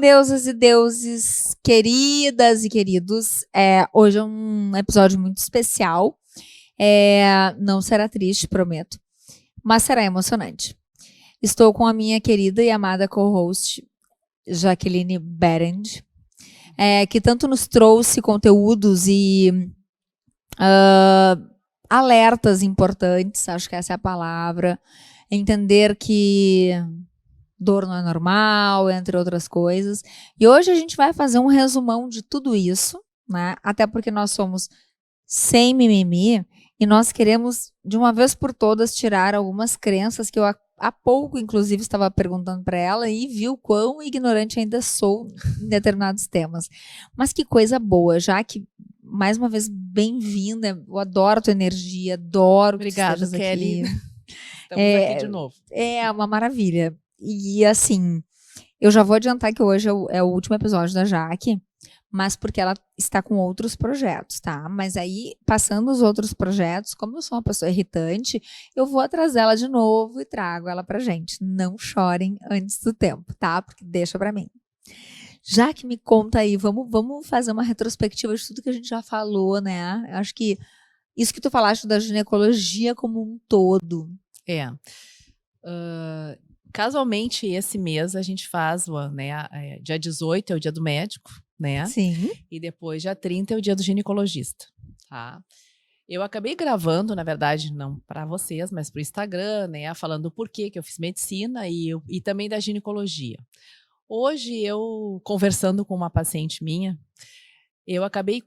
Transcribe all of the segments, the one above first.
Deusas e deuses, queridas e queridos, hoje é um episódio muito especial. Não será triste, prometo, mas será emocionante. Estou com a minha querida e amada co-host, Jaqueline Berend, que tanto nos trouxe conteúdos e alertas importantes, acho que essa é a palavra, entender que dor não é normal, entre outras coisas. E hoje a gente vai fazer um resumão de tudo isso, né? Até porque nós somos sem mimimi e nós queremos, de uma vez por todas, tirar algumas crenças que eu há pouco, inclusive, estava perguntando para ela e viu quão ignorante ainda sou em determinados temas. Mas que coisa boa, já que, mais uma vez, bem-vinda. Eu adoro a tua energia, adoro Obrigada, que tu estejas Kelly. aqui. Estamos aqui de novo. É uma maravilha. E assim, eu já vou adiantar que hoje é o último episódio da Jaque, mas porque ela está com outros projetos, tá? Mas aí, passando os outros projetos, como eu sou uma pessoa irritante, eu vou atrasar ela de novo e trago ela pra gente. Não chorem antes do tempo, tá? Porque deixa pra mim. Jaque, me conta aí, vamos fazer uma retrospectiva de tudo que a gente já falou, né? Acho que isso que tu falaste da ginecologia como um todo. Casualmente, esse mês a gente faz, né, dia 18 é o dia do médico, né? Sim. E depois, dia 30 é o dia do ginecologista, tá? Eu acabei gravando, na verdade, não para vocês, mas para o Instagram, né, falando o porquê que eu fiz medicina e também da ginecologia. Hoje, eu conversando com uma paciente minha, eu acabei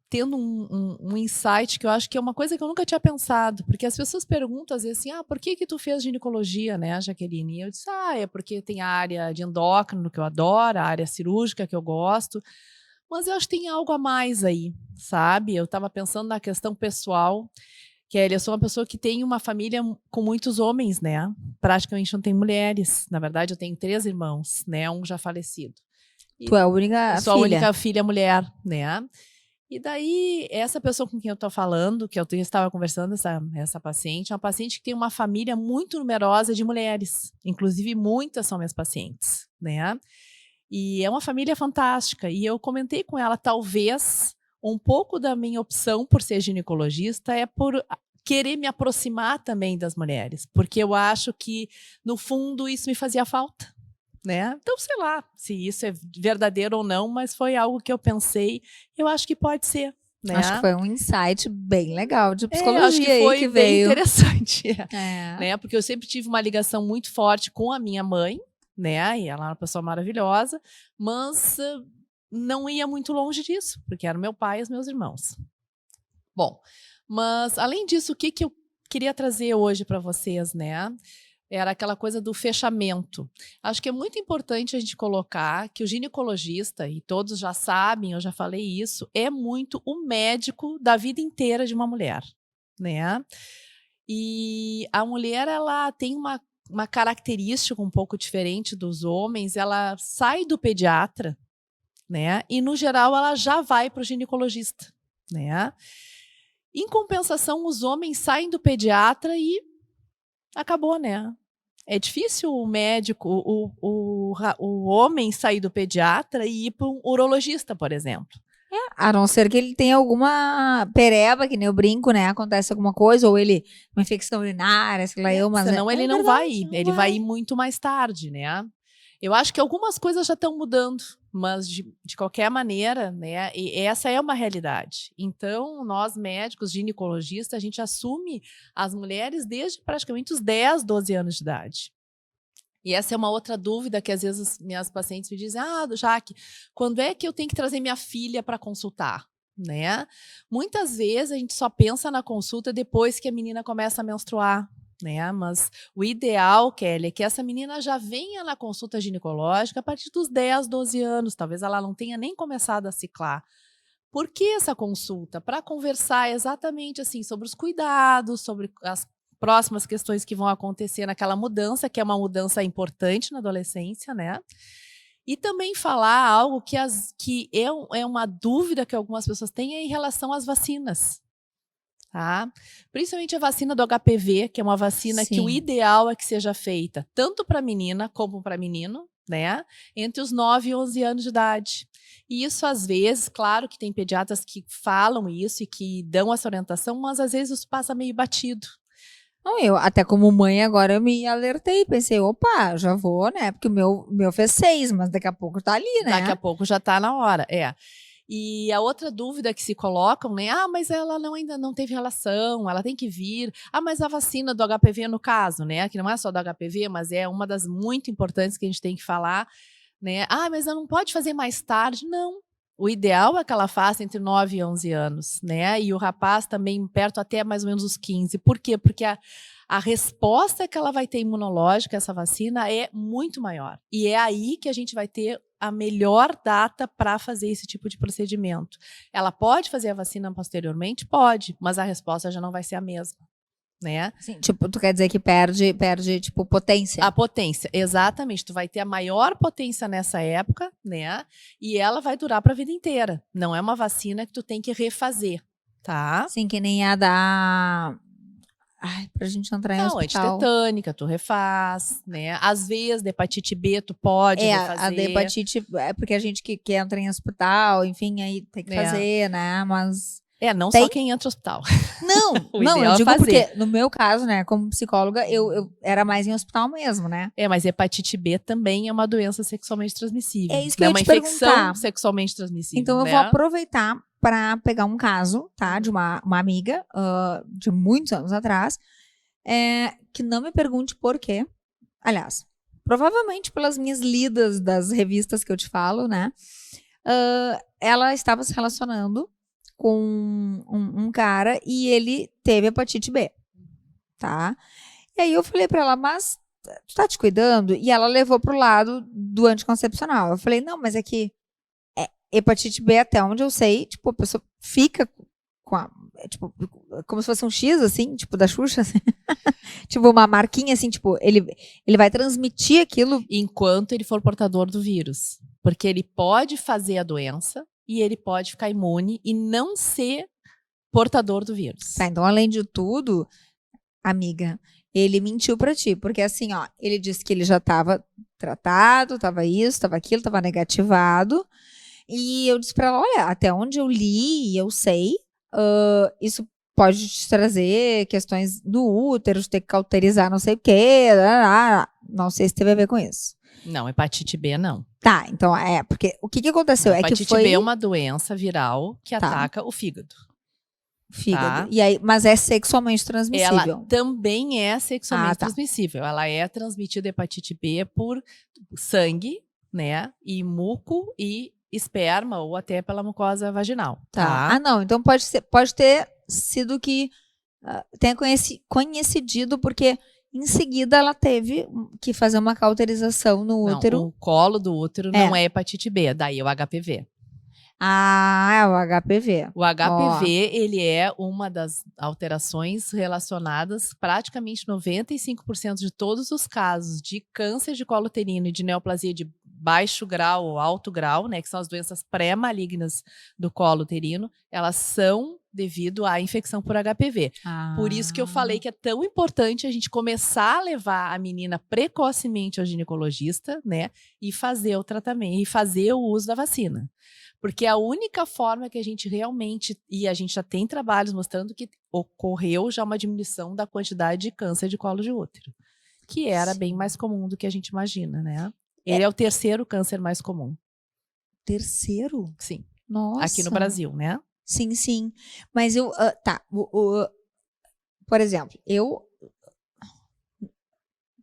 tendo um insight que eu acho que é uma coisa que eu nunca tinha pensado, porque as pessoas perguntam às vezes assim, por que tu fez ginecologia, né, Jaqueline? E eu disse, é porque tem a área de endócrino que eu adoro, a área cirúrgica que eu gosto, mas eu acho que tem algo a mais aí, sabe? Eu estava pensando na questão pessoal, que eu sou uma pessoa que tem uma família com muitos homens, né? Praticamente não tem mulheres. Na verdade, eu tenho 3 irmãos, né? Um já falecido. Tu é a única eu sou a filha. única filha mulher, né? E daí, essa pessoa com quem eu estou falando, que eu estava conversando, essa paciente, é uma paciente que tem uma família muito numerosa de mulheres. Inclusive, muitas são minhas pacientes, né? E é uma família fantástica. E eu comentei com ela, talvez, um pouco da minha opção por ser ginecologista é por querer me aproximar também das mulheres. Porque eu acho que, no fundo, isso me fazia falta. Né? Então, sei lá se isso é verdadeiro ou não, mas foi algo que eu pensei. Eu acho que pode ser. Né? Acho que foi um insight bem legal de psicologia acho que foi aí que bem veio. Interessante. Né? Porque eu sempre tive uma ligação muito forte com a minha mãe, né? E ela é uma pessoa maravilhosa, mas não ia muito longe disso, porque era meu pai e os meus irmãos. Bom, mas além disso, o que eu queria trazer hoje para vocês, né? Era aquela coisa do fechamento. Acho que é muito importante a gente colocar que o ginecologista, e todos já sabem, eu já falei isso, é muito o médico da vida inteira de uma mulher, né? E a mulher, ela tem uma característica um pouco diferente dos homens, ela sai do pediatra, né? E, no geral, ela já vai para o ginecologista, né? Em compensação, os homens saem do pediatra e acabou, né? É difícil o médico, o homem sair do pediatra e ir para um urologista, por exemplo. A não ser que ele tenha alguma pereba, que nem eu brinco, né? Acontece alguma coisa, ou ele, uma infecção urinária, sei lá eu, mas senão ele não verdade, vai ir, ele vai ir muito mais tarde, né? Eu acho que algumas coisas já estão mudando, mas de qualquer maneira, né? E essa é uma realidade. Então, nós médicos, ginecologistas, a gente assume as mulheres desde praticamente os 10, 12 anos de idade. E essa é uma outra dúvida que às vezes minhas pacientes me dizem, Jaque, quando é que eu tenho que trazer minha filha para consultar? Né? Muitas vezes a gente só pensa na consulta depois que a menina começa a menstruar. Né? Mas o ideal, Kelly, é que essa menina já venha na consulta ginecológica a partir dos 10, 12 anos. Talvez ela não tenha nem começado a ciclar. Por que essa consulta? Para conversar exatamente assim sobre os cuidados, sobre as próximas questões que vão acontecer naquela mudança, que é uma mudança importante na adolescência, né? E também falar algo que é uma dúvida que algumas pessoas têm em relação às vacinas. tá? Principalmente a vacina do HPV, que é uma vacina que o ideal é que seja feita tanto para menina como para menino, né? Entre os 9 e 11 anos de idade. E isso, às vezes, claro que tem pediatras que falam isso e que dão essa orientação, mas às vezes isso passa meio batido. Não, eu, até como mãe, agora eu me alertei, pensei, opa, já vou, né? Porque o meu fez 6, mas daqui a pouco tá ali, né? Daqui a pouco já tá na hora, E a outra dúvida que se colocam, né? Ah, mas ela ainda não teve relação, ela tem que vir. Ah, mas a vacina do HPV, no caso, né? Que não é só do HPV, mas é uma das muito importantes que a gente tem que falar, né? Ah, mas ela não pode fazer mais tarde. Não. O ideal é que ela faça entre 9 e 11 anos, né? E o rapaz também perto até mais ou menos os 15. Por quê? Porque a resposta que ela vai ter imunológica, essa vacina, é muito maior. E é aí que a gente vai ter a melhor data para fazer esse tipo de procedimento. Ela pode fazer a vacina posteriormente? Pode, mas a resposta já não vai ser a mesma. Né? Sim, tipo, tu quer dizer que perde, tipo, potência. A potência, exatamente. Tu vai ter a maior potência nessa época, né? E ela vai durar para a vida inteira. Não é uma vacina que tu tem que refazer, tá? Sim, que nem a da... Ai, pra gente entrar em hospital. Antitetânica, tu refaz, né? Às vezes, de hepatite B, tu pode refazer. A da hepatite, é porque a gente que entra em hospital, enfim, aí tem que fazer, né? Mas... não só quem entra no hospital. Não, eu digo porque, no meu caso, né, como psicóloga, eu era mais em hospital mesmo, né? Mas hepatite B também é uma doença sexualmente transmissível. É isso que eu ia uma te infecção perguntar. sexualmente transmissível. Então, eu vou aproveitar para pegar um caso, tá, de uma amiga de muitos anos atrás, que não me pergunte por quê. Aliás, provavelmente pelas minhas lidas das revistas que eu te falo, né? Ela estava se relacionando com um cara e ele teve hepatite B, tá? E aí eu falei pra ela, mas tu tá te cuidando? E ela levou pro lado do anticoncepcional. Eu falei, não, mas é que hepatite B, até onde eu sei, tipo, a pessoa fica com a, tipo, como se fosse um X, assim, tipo, da Xuxa, assim. Tipo, uma marquinha, assim, tipo, ele vai transmitir aquilo. Enquanto ele for portador do vírus. Porque ele pode fazer a doença e ele pode ficar imune e não ser portador do vírus. Tá, então, além de tudo, amiga, ele mentiu pra ti, porque assim, ó, ele disse que ele já tava tratado, tava isso, tava aquilo, tava negativado, e eu disse pra ela, olha, até onde eu li e eu sei, isso pode te trazer questões no útero, de ter que cauterizar não sei o quê, não sei se teve a ver com isso. Não, hepatite B não. Tá, então porque o que aconteceu? Hepatite B é uma doença viral que ataca o fígado. Tá? E aí, mas é sexualmente transmissível. Ela também é sexualmente transmissível. Ela é transmitida hepatite B por sangue, né? E muco e esperma ou até pela mucosa vaginal. Tá? Ah, não. Então pode ter sido que tenha conhecido, porque em seguida ela teve que fazer uma cauterização no útero. O colo do útero não é hepatite B, daí é o HPV. É o HPV. O HPV, ele é uma das alterações relacionadas, praticamente 95% de todos os casos de câncer de colo uterino e de neoplasia de baixo grau ou alto grau, né, que são as doenças pré-malignas do colo uterino, elas são devido à infecção por HPV. Por isso que eu falei que é tão importante a gente começar a levar a menina precocemente ao ginecologista, né, e fazer o tratamento, e fazer o uso da vacina. Porque a única forma que a gente realmente, e a gente já tem trabalhos mostrando que ocorreu já uma diminuição da quantidade de câncer de colo de útero, que era bem mais comum do que a gente imagina, né? Ele é o terceiro câncer mais comum. Terceiro? Sim. Nossa. Aqui no Brasil, né? Sim. Mas eu, por exemplo, eu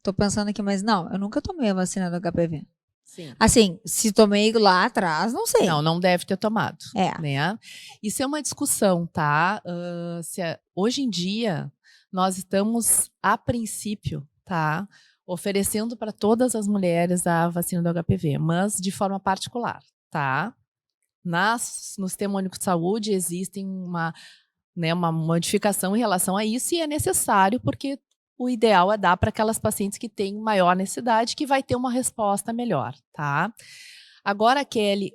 tô pensando aqui, mas não, eu nunca tomei a vacina do HPV. Sim. Assim, se tomei lá atrás, não sei. Não deve ter tomado. Né? Isso é uma discussão, tá? Hoje em dia, nós estamos, a princípio, tá? Oferecendo para todas as mulheres a vacina do HPV, mas de forma particular, tá? No Sistema Único de Saúde existem uma modificação em relação a isso e é necessário porque o ideal é dar para aquelas pacientes que têm maior necessidade, que vai ter uma resposta melhor, tá? Agora, Kelly,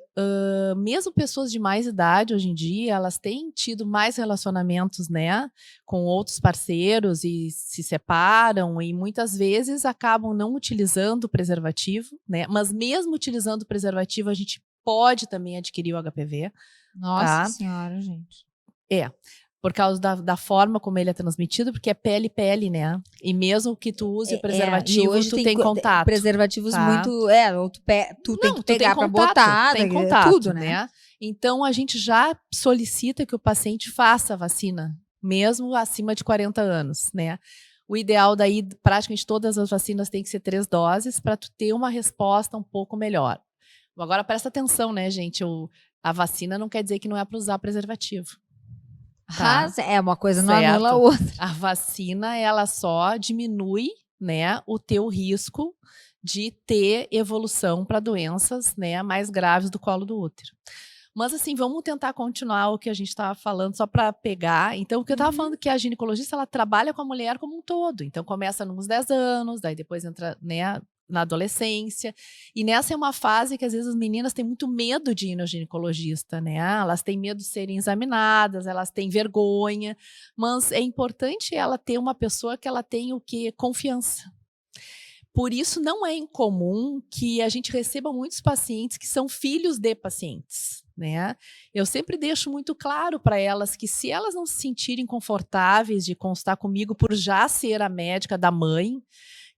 mesmo pessoas de mais idade hoje em dia, elas têm tido mais relacionamentos, né, com outros parceiros e se separam e muitas vezes acabam não utilizando o preservativo, né? Mas mesmo utilizando o preservativo, a gente pode também adquirir o HPV. Nossa tá? senhora, gente. Por causa da forma como ele é transmitido, porque é pele-pele, né? E mesmo que tu use o preservativo, hoje tu tem contato. Preservativos tá? muito. Ou tu tem que pegar para contato, botar, tem contato, tudo, né? Então a gente já solicita que o paciente faça a vacina, mesmo acima de 40 anos, né? O ideal daí, praticamente todas as vacinas têm que ser 3 doses para tu ter uma resposta um pouco melhor. Agora presta atenção, né, gente? A vacina não quer dizer que não é para usar preservativo. Tá? Uma coisa não anula a outra. A vacina, ela só diminui, né, o teu risco de ter evolução para doenças, né, mais graves do colo do útero. Mas assim, vamos tentar continuar o que a gente estava falando, só para pegar. Então, o que eu estava falando que a ginecologista, ela trabalha com a mulher como um todo. Então, começa nos 10 anos, daí depois entra, né, na adolescência. E nessa é uma fase que às vezes as meninas têm muito medo de ir no ginecologista, né? Elas têm medo de serem examinadas, elas têm vergonha, mas é importante ela ter uma pessoa que ela tenha o quê? Confiança. Por isso não é incomum que a gente receba muitos pacientes que são filhos de pacientes, né? Eu sempre deixo muito claro para elas que se elas não se sentirem confortáveis de consultar comigo por já ser a médica da mãe,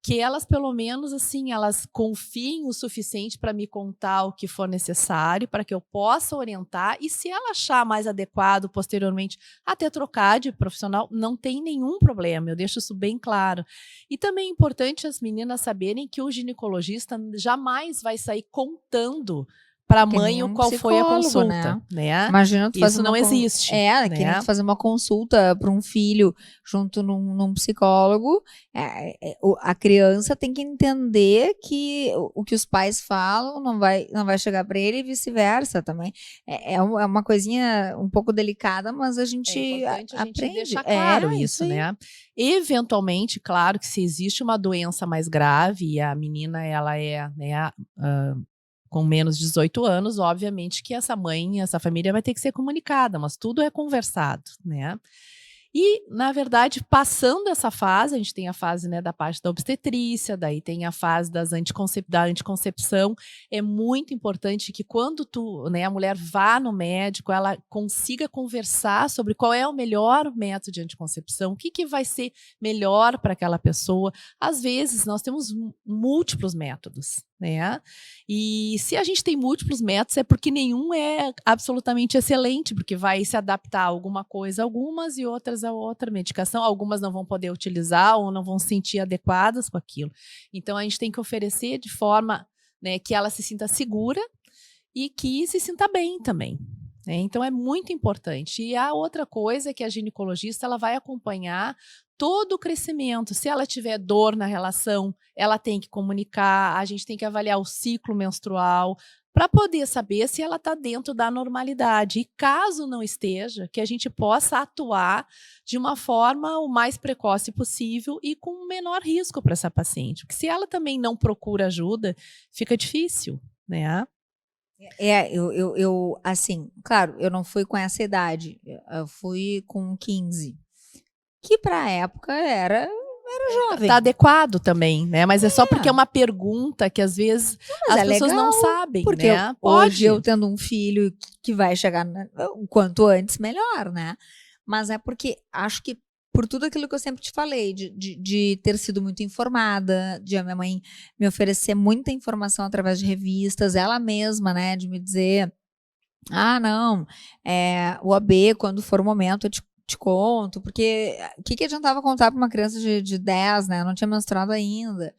que elas, pelo menos, assim, elas confiem o suficiente para me contar o que for necessário, para que eu possa orientar, e se ela achar mais adequado, posteriormente, até trocar de profissional, não tem nenhum problema, eu deixo isso bem claro. E também é importante as meninas saberem que o ginecologista jamais vai sair contando para a mãe qual foi a consulta, né? Imagina tu fazer isso não existe. Que nem tu fazer uma consulta para um filho junto num psicólogo. A criança tem que entender que o que os pais falam não vai chegar para ele e vice-versa também. É uma coisinha um pouco delicada, mas a gente aprende. A gente deixar claro isso, né? Eventualmente, claro que se existe uma doença mais grave e a menina ela é, né, com menos de 18 anos, obviamente que essa mãe, essa família vai ter que ser comunicada, mas tudo é conversado, né? E, na verdade, passando essa fase, a gente tem a fase, né, da parte da obstetrícia, daí tem a fase da anticoncepção. É muito importante que quando né, a mulher vá no médico, ela consiga conversar sobre qual é o melhor método de anticoncepção, o que vai ser melhor para aquela pessoa. Às vezes, nós temos múltiplos métodos, né? E se a gente tem múltiplos métodos, é porque nenhum é absolutamente excelente, porque vai se adaptar a alguma coisa, algumas, e outras a outra medicação. Algumas não vão poder utilizar ou não vão se sentir adequadas com aquilo. Então, a gente tem que oferecer de forma, né, que ela se sinta segura e que se sinta bem também. Então, é muito importante. E a outra coisa é que a ginecologista ela vai acompanhar todo o crescimento. Se ela tiver dor na relação, ela tem que comunicar, a gente tem que avaliar o ciclo menstrual para poder saber se ela está dentro da normalidade. E caso não esteja, que a gente possa atuar de uma forma o mais precoce possível e com o menor risco para essa paciente. Porque se ela também não procura ajuda, fica difícil, né? Eu assim, claro, eu não fui com essa idade, eu fui com 15, que para a época era jovem. Tá adequado também, né? Mas é só porque é uma pergunta que às vezes as pessoas não sabem, porque né? Hoje eu tendo um filho que vai chegar o quanto antes, melhor, né? Mas é porque acho que por tudo aquilo que eu sempre te falei, de ter sido muito informada, de a minha mãe me oferecer muita informação através de revistas, ela mesma, né, de me dizer, não, o AB, quando for o momento, eu te conto, porque o que adiantava contar para uma criança de 10, né, eu não tinha menstruado ainda.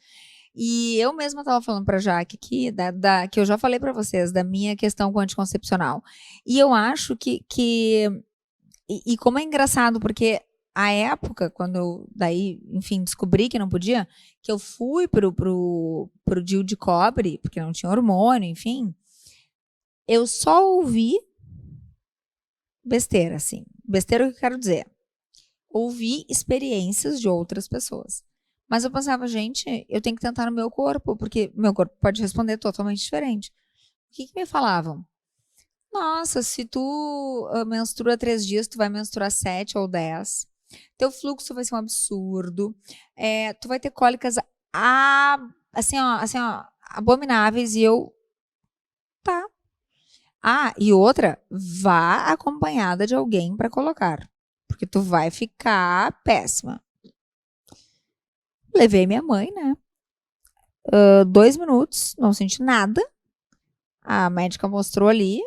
E eu mesma estava falando para a Jaque que eu já falei para vocês, da minha questão com anticoncepcional. E eu acho que e como é engraçado, porque a época, quando eu, daí, enfim, descobri que não podia, que eu fui pro DIU de cobre, porque não tinha hormônio, enfim, eu só ouvi besteira, assim. Besteira é o que eu quero dizer. Ouvi experiências de outras pessoas. Mas eu pensava, gente, eu tenho que tentar no meu corpo, porque meu corpo pode responder totalmente diferente. O que me falavam? Nossa, se tu menstrua 3 dias, tu vai menstruar 7 ou 10. Teu fluxo vai ser um absurdo. Tu vai ter cólicas assim, ó, abomináveis. E eu, tá. E outra, vá acompanhada de alguém para colocar. Porque tu vai ficar péssima. Levei minha mãe, né? 2 minutos, não senti nada. A médica mostrou ali,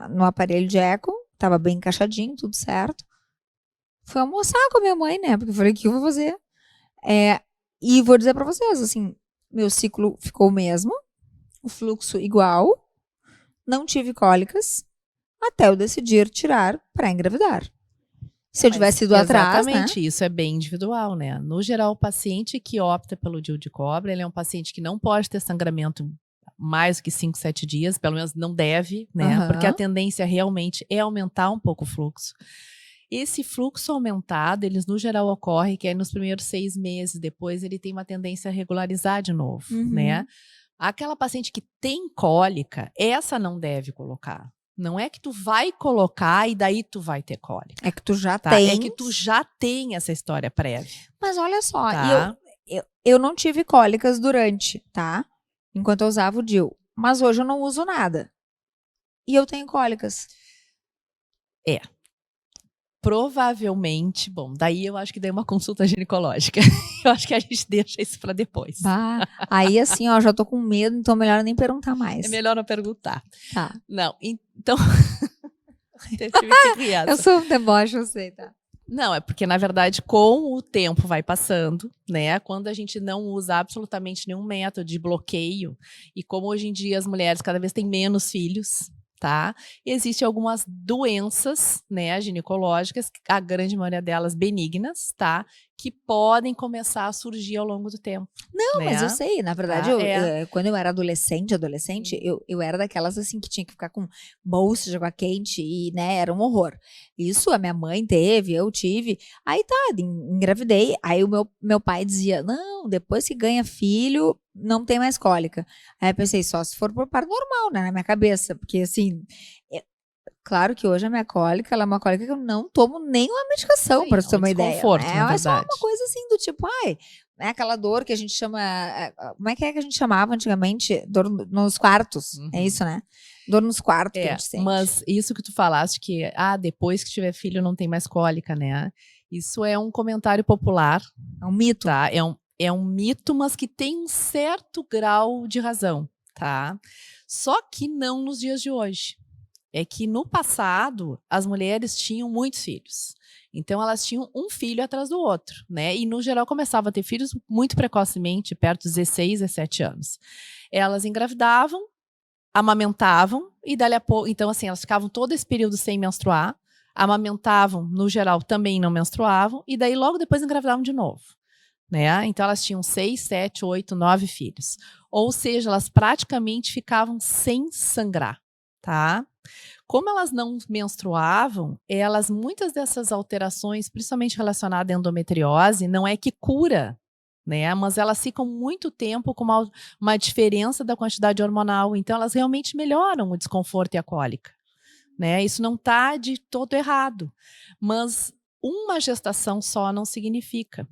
no aparelho de eco, tava bem encaixadinho, tudo certo. Fui almoçar com a minha mãe, né? Porque eu falei, o que eu vou fazer? E vou dizer pra vocês, assim, meu ciclo ficou o mesmo, o fluxo igual, não tive cólicas, até eu decidir tirar para engravidar. Se eu tivesse ido atrás, né? Exatamente, isso é bem individual, né? No geral, o paciente que opta pelo DIU de cobra, ele é um paciente que não pode ter sangramento mais do que 5, 7 dias, pelo menos não deve, né? Porque a tendência realmente é aumentar um pouco o fluxo. Esse fluxo aumentado, eles no geral ocorre que é nos primeiros 6 meses, depois ele tem uma tendência a regularizar de novo, né? Aquela paciente que tem cólica, essa não deve colocar. Não é que tu vai colocar e daí tu vai ter cólica. É que tu já tem. É que tu já tem essa história prévia. Mas olha só, eu não tive cólicas durante, tá? Enquanto eu usava o DIU. Mas hoje eu não uso nada. E eu tenho cólicas. Provavelmente, bom, daí eu acho que dei uma consulta ginecológica. Eu acho que a gente deixa isso para depois. Aí assim, ó, já tô com medo, então é melhor nem perguntar mais. É melhor não perguntar. Tá. Não, então... Eu sou um deboche, eu sei, tá? Não, é porque, na verdade, com o tempo vai passando, né? Quando a gente não usa absolutamente nenhum método de bloqueio, e como hoje em dia as mulheres cada vez têm menos filhos, tá? Existem algumas doenças, né, ginecológicas, a grande maioria delas benignas, tá? Que podem começar a surgir ao longo do tempo. Não, né? mas eu sei, na verdade, quando eu era adolescente, eu era daquelas assim que tinha que ficar com bolsa de água quente e, né, era um horror. Isso a minha mãe teve, eu tive. Aí tá, engravidei. Aí o meu pai dizia, não, depois que ganha filho, não tem mais cólica. Aí eu pensei, só se for por parto normal, né, na minha cabeça. Porque assim, claro que hoje a minha cólica, ela é uma cólica que eu não tomo nenhuma medicação, para você ter uma ideia. É só uma coisa assim do tipo, é aquela dor que a gente chama, como é que a gente chamava antigamente? Dor nos quartos, é isso, né? Dor nos quartos que a gente sente. Mas isso que tu falaste que, depois que tiver filho não tem mais cólica, né? Isso é um comentário popular. É um mito. Tá? É um mito, mas que tem um certo grau de razão, tá? Só que não nos dias de hoje. É que no passado, as mulheres tinham muitos filhos. Então, elas tinham um filho atrás do outro, né? E, no geral, começavam a ter filhos muito precocemente, perto dos 16, 17 anos. Elas engravidavam, amamentavam, e dali a pouco... Então, assim, elas ficavam todo esse período sem menstruar, amamentavam, no geral, também não menstruavam, e daí, logo depois, engravidavam de novo. Né? Então, elas tinham 6, 7, 8, 9 filhos. Ou seja, elas praticamente ficavam sem sangrar, tá? Como elas não menstruavam, muitas dessas alterações, principalmente relacionadas à endometriose, não é que cura, né? Mas elas ficam muito tempo com uma diferença da quantidade hormonal. Então, elas realmente melhoram o desconforto e a cólica, né? Isso não está de todo errado. Mas uma gestação só não significa.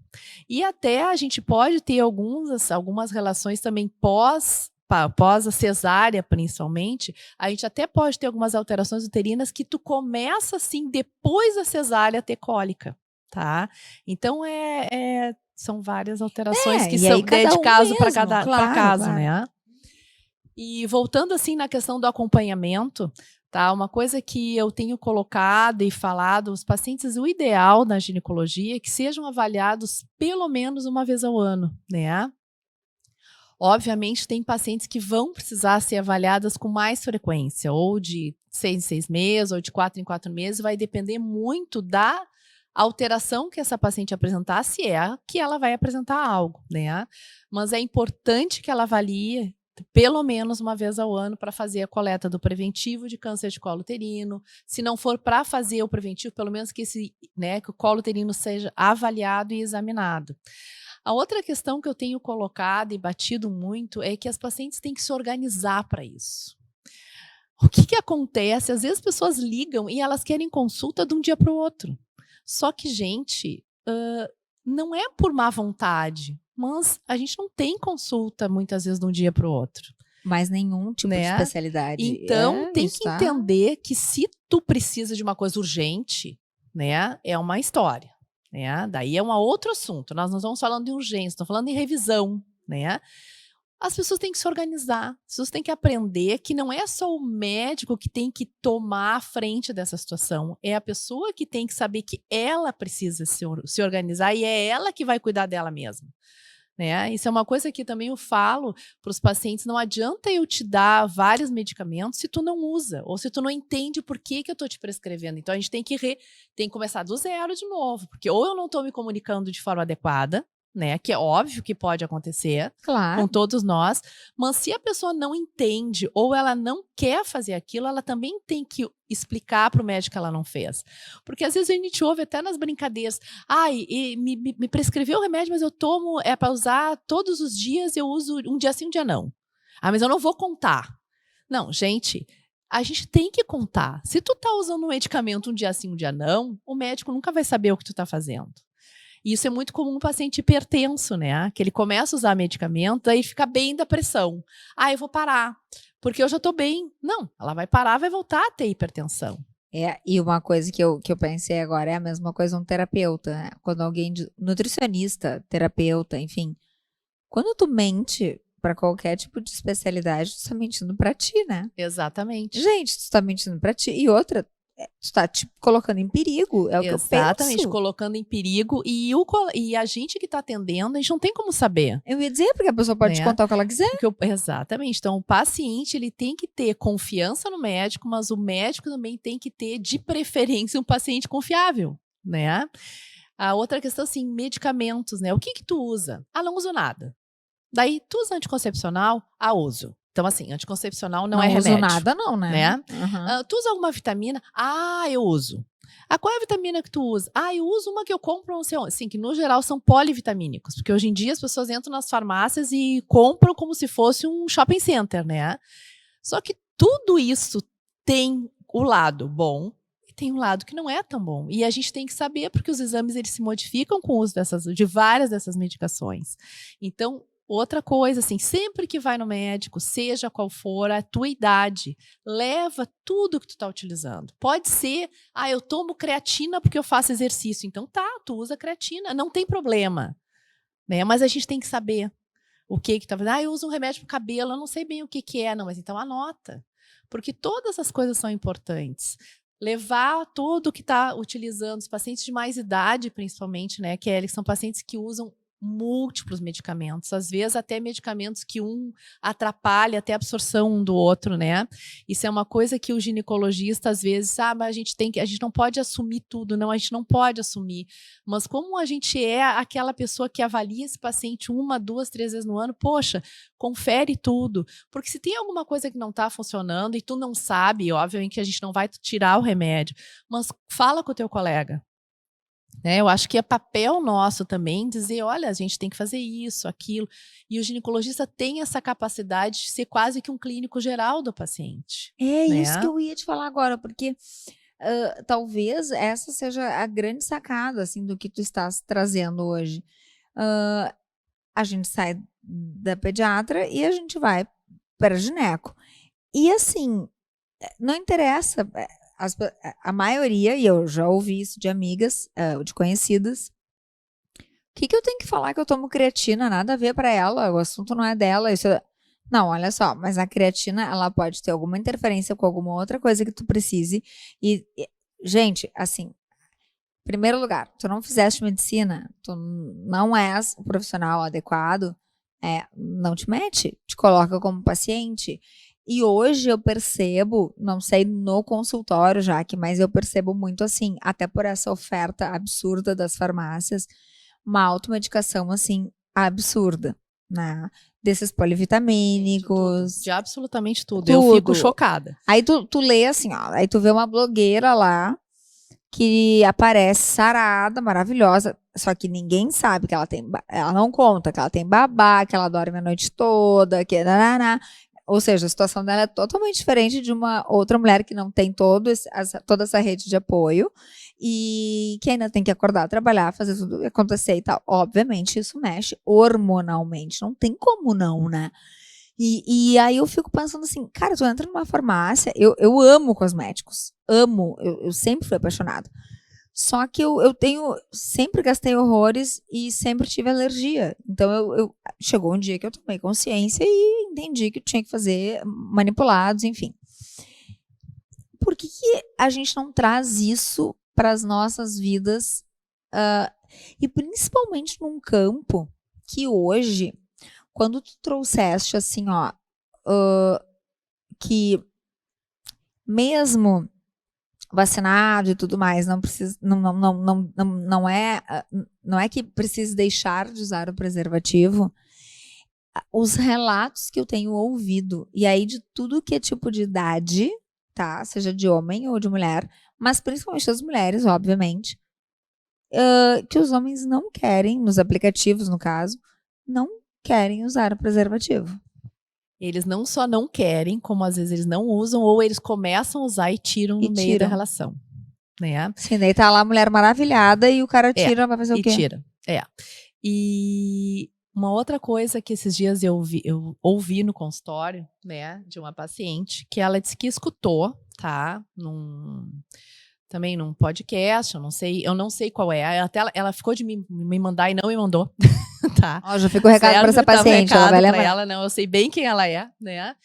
E até a gente pode ter algumas relações também pós a cesárea, principalmente, a gente até pode ter algumas alterações uterinas que tu começa, assim, depois da cesárea a ter cólica, tá? Então, são várias alterações que são de caso para caso, claro. Né? E voltando, assim, na questão do acompanhamento, tá? Uma coisa que eu tenho colocado e falado, os pacientes, o ideal na ginecologia é que sejam avaliados pelo menos uma vez ao ano, né? Obviamente, tem pacientes que vão precisar ser avaliadas com mais frequência, ou de 6 em 6 meses, ou de 4 em 4 meses, vai depender muito da alteração que essa paciente apresentar, se é que ela vai apresentar algo, né? Mas é importante que ela avalie pelo menos uma vez ao ano para fazer a coleta do preventivo de câncer de colo uterino. Se não for para fazer o preventivo, pelo menos que o colo uterino seja avaliado e examinado. A outra questão que eu tenho colocado e batido muito é que as pacientes têm que se organizar para isso. O que acontece? Às vezes as pessoas ligam e elas querem consulta de um dia para o outro. Só que, gente, não é por má vontade, mas a gente não tem consulta muitas vezes de um dia para o outro. Mais nenhum tipo de especialidade. Então, tem que entender que se tu precisa de uma coisa urgente, né, é uma história. Né? Daí é um outro assunto. Nós não estamos falando de urgência, estamos falando em revisão, né? As pessoas têm que se organizar, as pessoas têm que aprender que não é só o médico que tem que tomar a frente dessa situação, é a pessoa que tem que saber que ela precisa se organizar e é ela que vai cuidar dela mesma. Né? Isso é uma coisa que também eu falo para os pacientes, não adianta eu te dar vários medicamentos se tu não usa, ou se tu não entende por que eu estou te prescrevendo. Então a gente tem que começar do zero de novo, porque ou eu não estou me comunicando de forma adequada, né? Que é óbvio que pode acontecer com todos nós, mas se a pessoa não entende ou ela não quer fazer aquilo, ela também tem que explicar para o médico que ela não fez. Porque às vezes a gente ouve até nas brincadeiras, me prescreveu o remédio, mas eu tomo, é para usar todos os dias, eu uso um dia sim, um dia não. Mas eu não vou contar. Não, gente, a gente tem que contar. Se tu tá usando um medicamento um dia sim, um dia não, o médico nunca vai saber o que tu tá fazendo. E isso é muito comum no paciente hipertenso, né? Que ele começa a usar medicamento, aí fica bem da pressão. Eu vou parar, porque eu já tô bem. Não, ela vai parar, vai voltar a ter hipertensão. E uma coisa que eu pensei agora é a mesma coisa um terapeuta, né? Quando alguém, nutricionista, terapeuta, enfim, quando tu mente para qualquer tipo de especialidade, tu tá mentindo para ti, né? Exatamente. Gente, tu tá mentindo para ti. E outra, tu tá te colocando em perigo, é o que eu penso. Exatamente, colocando em perigo. E a gente que tá atendendo, a gente não tem como saber. Eu ia dizer, porque a pessoa pode te contar o que ela quiser. Exatamente. Então, o paciente, ele tem que ter confiança no médico, mas o médico também tem que ter, de preferência, um paciente confiável, né? A outra questão, assim, medicamentos, né? O que tu usa? Não uso nada. Daí, tu usa anticoncepcional? Uso. Então, assim, anticoncepcional não é remédio. Não uso nada não, né? Uhum. Tu usa alguma vitamina? Eu uso. Qual é a vitamina que tu usa? Eu uso uma que eu compro, não sei onde. Assim, que no geral são polivitamínicos. Porque hoje em dia as pessoas entram nas farmácias e compram como se fosse um shopping center, né? Só que tudo isso tem o lado bom e tem um lado que não é tão bom. E a gente tem que saber, porque os exames eles se modificam com o uso de várias dessas medicações. Então, outra coisa, assim, sempre que vai no médico, seja qual for a tua idade, leva tudo que tu tá utilizando. Pode ser, eu tomo creatina porque eu faço exercício. Então tu usa creatina, não tem problema. Né? Mas a gente tem que saber o que tá fazendo. Eu uso um remédio pro cabelo, eu não sei bem o que é. Não, mas então anota. Porque todas as coisas são importantes. Levar tudo que tá utilizando, os pacientes de mais idade, principalmente, né, que eles são pacientes que usam múltiplos medicamentos, às vezes até medicamentos que um atrapalha até a absorção um do outro, né? Isso é uma coisa que o ginecologista às vezes, mas a gente não pode assumir tudo, não, a gente não pode assumir, mas como a gente é aquela pessoa que avalia esse paciente 1, 2, 3 vezes no ano, poxa, confere tudo, porque se tem alguma coisa que não está funcionando e tu não sabe, obviamente que a gente não vai tirar o remédio, mas fala com o teu colega. Eu acho que é papel nosso também dizer, olha, a gente tem que fazer isso, aquilo. E o ginecologista tem essa capacidade de ser quase que um clínico geral do paciente. Isso que eu ia te falar agora, porque talvez essa seja a grande sacada assim, do que tu estás trazendo hoje. A gente sai da pediatra e a gente vai para gineco. E assim, não interessa... A maioria, e eu já ouvi isso de amigas, de conhecidas, o que eu tenho que falar que eu tomo creatina? Nada a ver para ela, o assunto não é dela. Não, olha só, mas a creatina, ela pode ter alguma interferência com alguma outra coisa que tu precise. Gente, assim, em primeiro lugar, tu não fizeste medicina, tu não és o profissional adequado, não te mete, te coloca como paciente. E hoje eu percebo, não sei no consultório, Jaque, mas eu percebo muito assim, até por essa oferta absurda das farmácias, uma automedicação assim, absurda, né? Desses polivitamínicos. De absolutamente tudo. Eu fico chocada. Aí tu lê assim, ó, aí tu vê uma blogueira lá, que aparece sarada, maravilhosa, só que ninguém sabe que ela não conta, que ela tem babá, que ela dorme a noite toda, que Ou seja, a situação dela é totalmente diferente de uma outra mulher que não tem toda essa rede de apoio e que ainda tem que acordar, trabalhar, fazer tudo acontecer e tal. Obviamente, isso mexe hormonalmente. Não tem como não, né? E aí eu fico pensando assim, cara, tu entra numa farmácia, eu amo cosméticos. Amo. Eu sempre fui apaixonada. Só que eu sempre gastei horrores e sempre tive alergia. Então, chegou um dia que eu tomei consciência e entendi que tinha que fazer manipulados, enfim. Por que a gente não traz isso para as nossas vidas? E principalmente num campo que hoje, quando tu trouxeste assim, ó, que mesmo vacinado e tudo mais, não precisa, não é que precise deixar de usar o preservativo. Os relatos que eu tenho ouvido, e aí de tudo que é tipo de idade, tá? Seja de homem ou de mulher, mas principalmente das mulheres, obviamente, que os homens não querem, nos aplicativos no caso, não querem usar o preservativo. Eles não só não querem, como às vezes eles não usam, ou eles começam a usar e tiram no meio da relação, né? Sim, daí tá lá a mulher maravilhada e o cara tira, vai fazer o quê? E tira, E uma outra coisa que esses dias eu ouvi no consultório, né, de uma paciente, que ela disse que escutou, tá, também num podcast, eu não sei qual é, até ela ficou de me mandar e não me mandou. Tá. Já fica o recado para essa paciente, ela vai lembrar. Ela, não, eu sei bem quem ela é, né?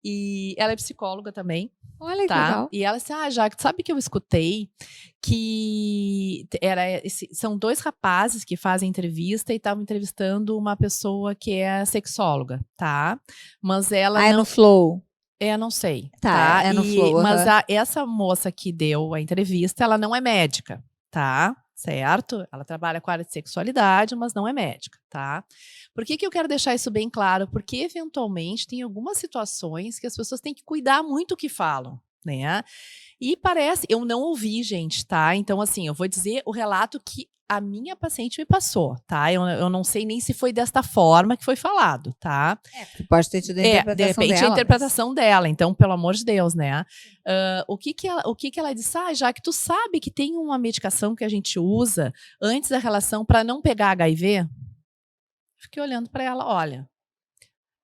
E ela é psicóloga também. Olha que legal. E ela disse, Jaque, sabe que eu escutei que são dois rapazes que fazem entrevista e estavam entrevistando uma pessoa que é sexóloga, tá? Mas ela no Flow. Não sei. Tá? É no Flow. Mas essa moça que deu a entrevista, ela não é médica, tá? Certo? Ela trabalha com a área de sexualidade, mas não é médica, tá? Por que eu quero deixar isso bem claro? Porque, eventualmente, tem algumas situações que as pessoas têm que cuidar muito o que falam, né? E parece... Eu não ouvi, gente, tá? Então, assim, eu vou dizer o relato que a minha paciente me passou, tá? Eu não sei nem se foi desta forma que foi falado, tá? Pode ter tido a interpretação de repente dela, a interpretação dela, então, pelo amor de Deus, né? O que ela disse? Já que tu sabe que tem uma medicação que a gente usa antes da relação para não pegar HIV? Fiquei olhando para ela, olha,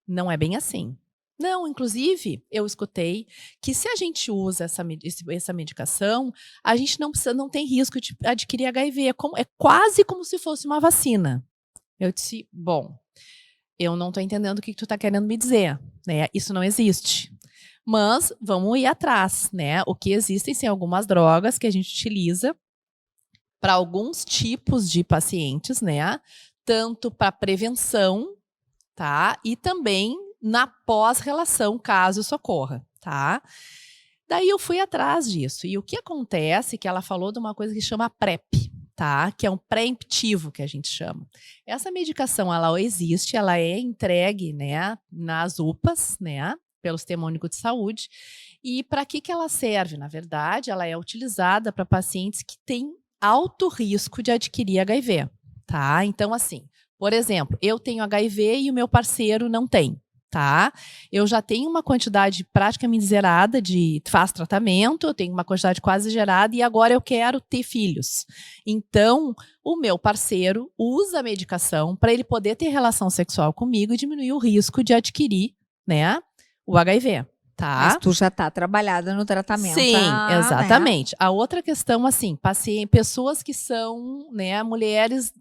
não é bem assim. Não, inclusive, eu escutei que se a gente usa essa medicação, a gente não tem risco de adquirir HIV. É quase como se fosse uma vacina. Eu disse, bom, eu não estou entendendo o que tu está querendo me dizer, né? Isso não existe. Mas vamos ir atrás, né? O que existem são algumas drogas que a gente utiliza para alguns tipos de pacientes, né? Tanto para prevenção, tá? E também na pós-relação, caso isso ocorra, tá? Daí eu fui atrás disso. E o que acontece é que ela falou de uma coisa que chama PrEP, tá? Que é um pré-emptivo, que a gente chama. Essa medicação, ela existe, ela é entregue, né, nas UPAs, né, pelo Sistema Único de Saúde. E para que ela serve? Na verdade, ela é utilizada para pacientes que têm alto risco de adquirir HIV, tá? Então, assim, por exemplo, eu tenho HIV e o meu parceiro não tem, tá? Eu já tenho uma quantidade praticamente zerada faz tratamento, eu tenho uma quantidade quase zerada e agora eu quero ter filhos. Então, o meu parceiro usa a medicação para ele poder ter relação sexual comigo e diminuir o risco de adquirir, né, o HIV. Tá. Mas tu já tá trabalhada no tratamento. Sim, exatamente. Né? A outra questão, assim, pessoas que são, né, mulheres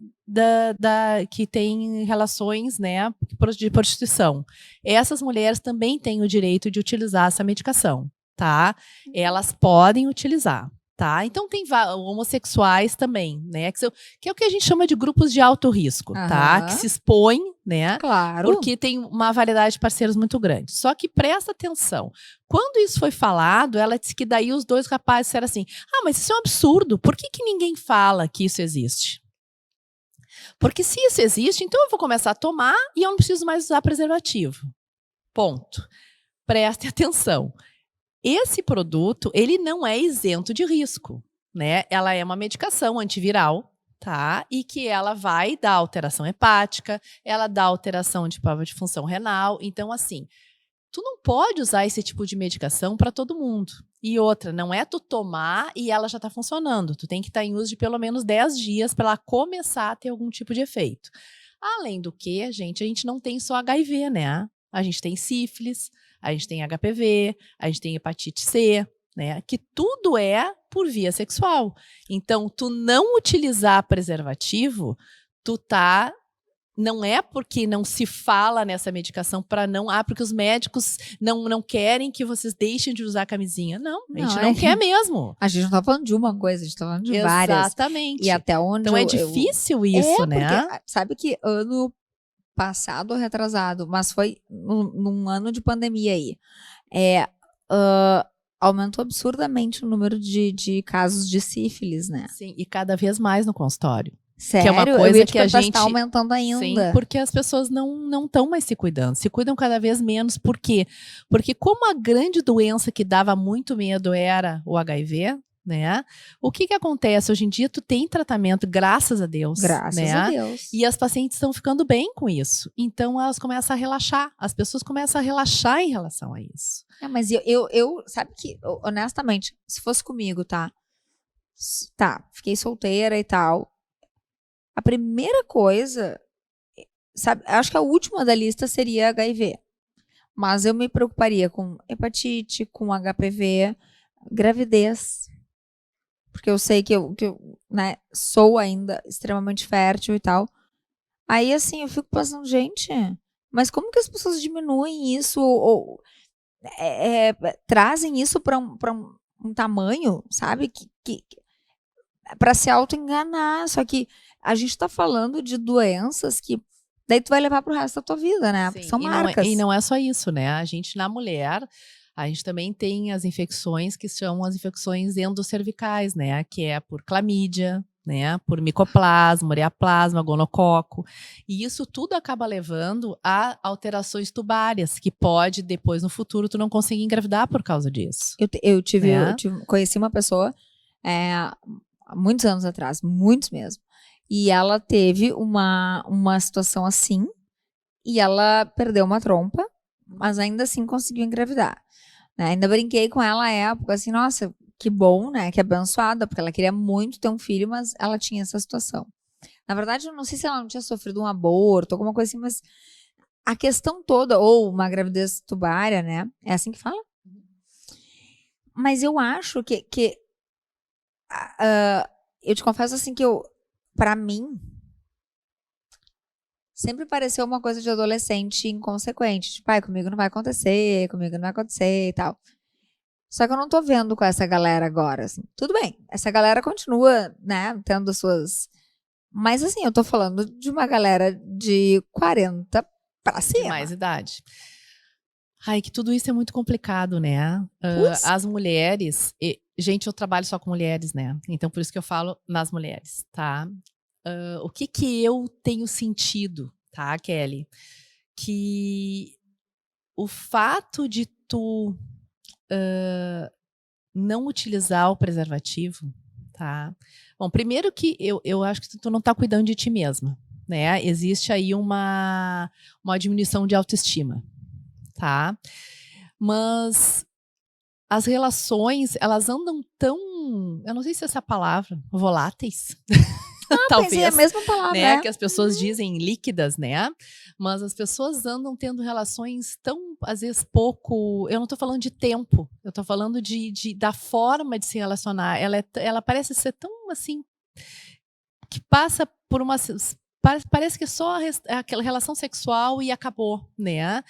que têm relações, né, de prostituição. Essas mulheres também têm o direito de utilizar essa medicação, tá? Elas podem utilizar. Tá? Então tem homossexuais também, né? Que é o que a gente chama de grupos de alto risco, tá? Que se expõem, né? Claro. Porque tem uma variedade de parceiros muito grande. Só que presta atenção. Quando isso foi falado, ela disse que daí os dois rapazes disseram assim: mas isso é um absurdo. Por que ninguém fala que isso existe? Porque se isso existe, então eu vou começar a tomar e eu não preciso mais usar preservativo. Ponto. Prestem atenção. Esse produto, ele não é isento de risco, né? Ela é uma medicação antiviral, tá? E que ela vai dar alteração hepática, ela dá alteração de prova de função renal. Então, assim, tu não pode usar esse tipo de medicação para todo mundo. E outra, não é tu tomar e ela já está funcionando. Tu tem que estar em uso de pelo menos 10 dias para ela começar a ter algum tipo de efeito. Além do que, a gente não tem só HIV, né? A gente tem sífilis, a gente tem HPV, a gente tem hepatite C, né? Que tudo é por via sexual. Então, tu não utilizar preservativo, não é porque não se fala nessa medicação para não... porque os médicos não querem que vocês deixem de usar a camisinha. Não, a gente não quer mesmo. A gente não tá falando de uma coisa, a gente tá falando de várias. Exatamente. E até onde então é difícil isso, né? Porque, sabe que ano passado ou retrasado, mas foi num ano de pandemia aí, aumentou absurdamente o número de casos de sífilis, né? Sim, e cada vez mais no consultório. Sério? Que é uma coisa que a gente está aumentando ainda. Sim, porque as pessoas não estão mais se cuidando. Se cuidam cada vez menos. Por quê? Porque como a grande doença que dava muito medo era o HIV, né? O que acontece? Hoje em dia tu tem tratamento, graças a Deus. Graças a Deus. E as pacientes estão ficando bem com isso. Então elas começam a relaxar. As pessoas começam a relaxar em relação a isso. Mas eu sabe que, honestamente, se fosse comigo, tá? Fiquei solteira e tal. A primeira coisa, sabe, acho que a última da lista seria HIV. Mas eu me preocuparia com hepatite, com HPV, gravidez. Porque eu sei que eu né, sou ainda extremamente fértil e tal. Aí, assim, eu fico pensando, gente, mas como que as pessoas diminuem isso ou trazem isso para um tamanho, sabe? Para se auto-enganar. Só que a gente tá falando de doenças que daí tu vai levar pro resto da tua vida, né? Sim, são marcas. E não é só isso, né? A gente, na mulher, a gente também tem as infecções que são as infecções endoscervicais, né? Que é por clamídia, né? Por micoplasma, ureaplasma, gonococo. E isso tudo acaba levando a alterações tubárias, que pode, depois, no futuro, tu não conseguir engravidar por causa disso. Eu conheci uma pessoa há muitos anos atrás, muitos mesmo. E ela teve uma situação assim, e ela perdeu uma trompa, mas ainda assim conseguiu engravidar. Né? Ainda brinquei com ela à época, assim, nossa, que bom, né? Que abençoada, porque ela queria muito ter um filho, mas ela tinha essa situação. Na verdade, eu não sei se ela não tinha sofrido um aborto, alguma coisa assim, mas a questão toda, ou uma gravidez tubária, né? É assim que fala? Mas eu acho que eu te confesso assim que pra mim, sempre pareceu uma coisa de adolescente inconsequente. Tipo, comigo não vai acontecer e tal. Só que eu não tô vendo com essa galera agora, assim. Tudo bem, essa galera continua, né, tendo suas... Mas assim, eu tô falando de uma galera de 40 pra cima. De mais idade. Que tudo isso é muito complicado, né? As mulheres... Gente, eu trabalho só com mulheres, né? Então, por isso que eu falo nas mulheres, tá? O que eu tenho sentido, tá, Kelly? Que o fato de tu não utilizar o preservativo, tá? Bom, primeiro que eu acho que tu não tá cuidando de ti mesma, né? Existe aí uma diminuição de autoestima, tá? Mas as relações, elas andam tão, eu não sei se é essa palavra, voláteis. Talvez, é a mesma palavra, né? Que as pessoas dizem líquidas, né? Mas as pessoas andam tendo relações tão, às vezes, pouco... Eu não tô falando de tempo, eu tô falando da forma de se relacionar. Ela parece ser tão, assim, que passa por uma... Parece que é só aquela relação sexual e acabou, né?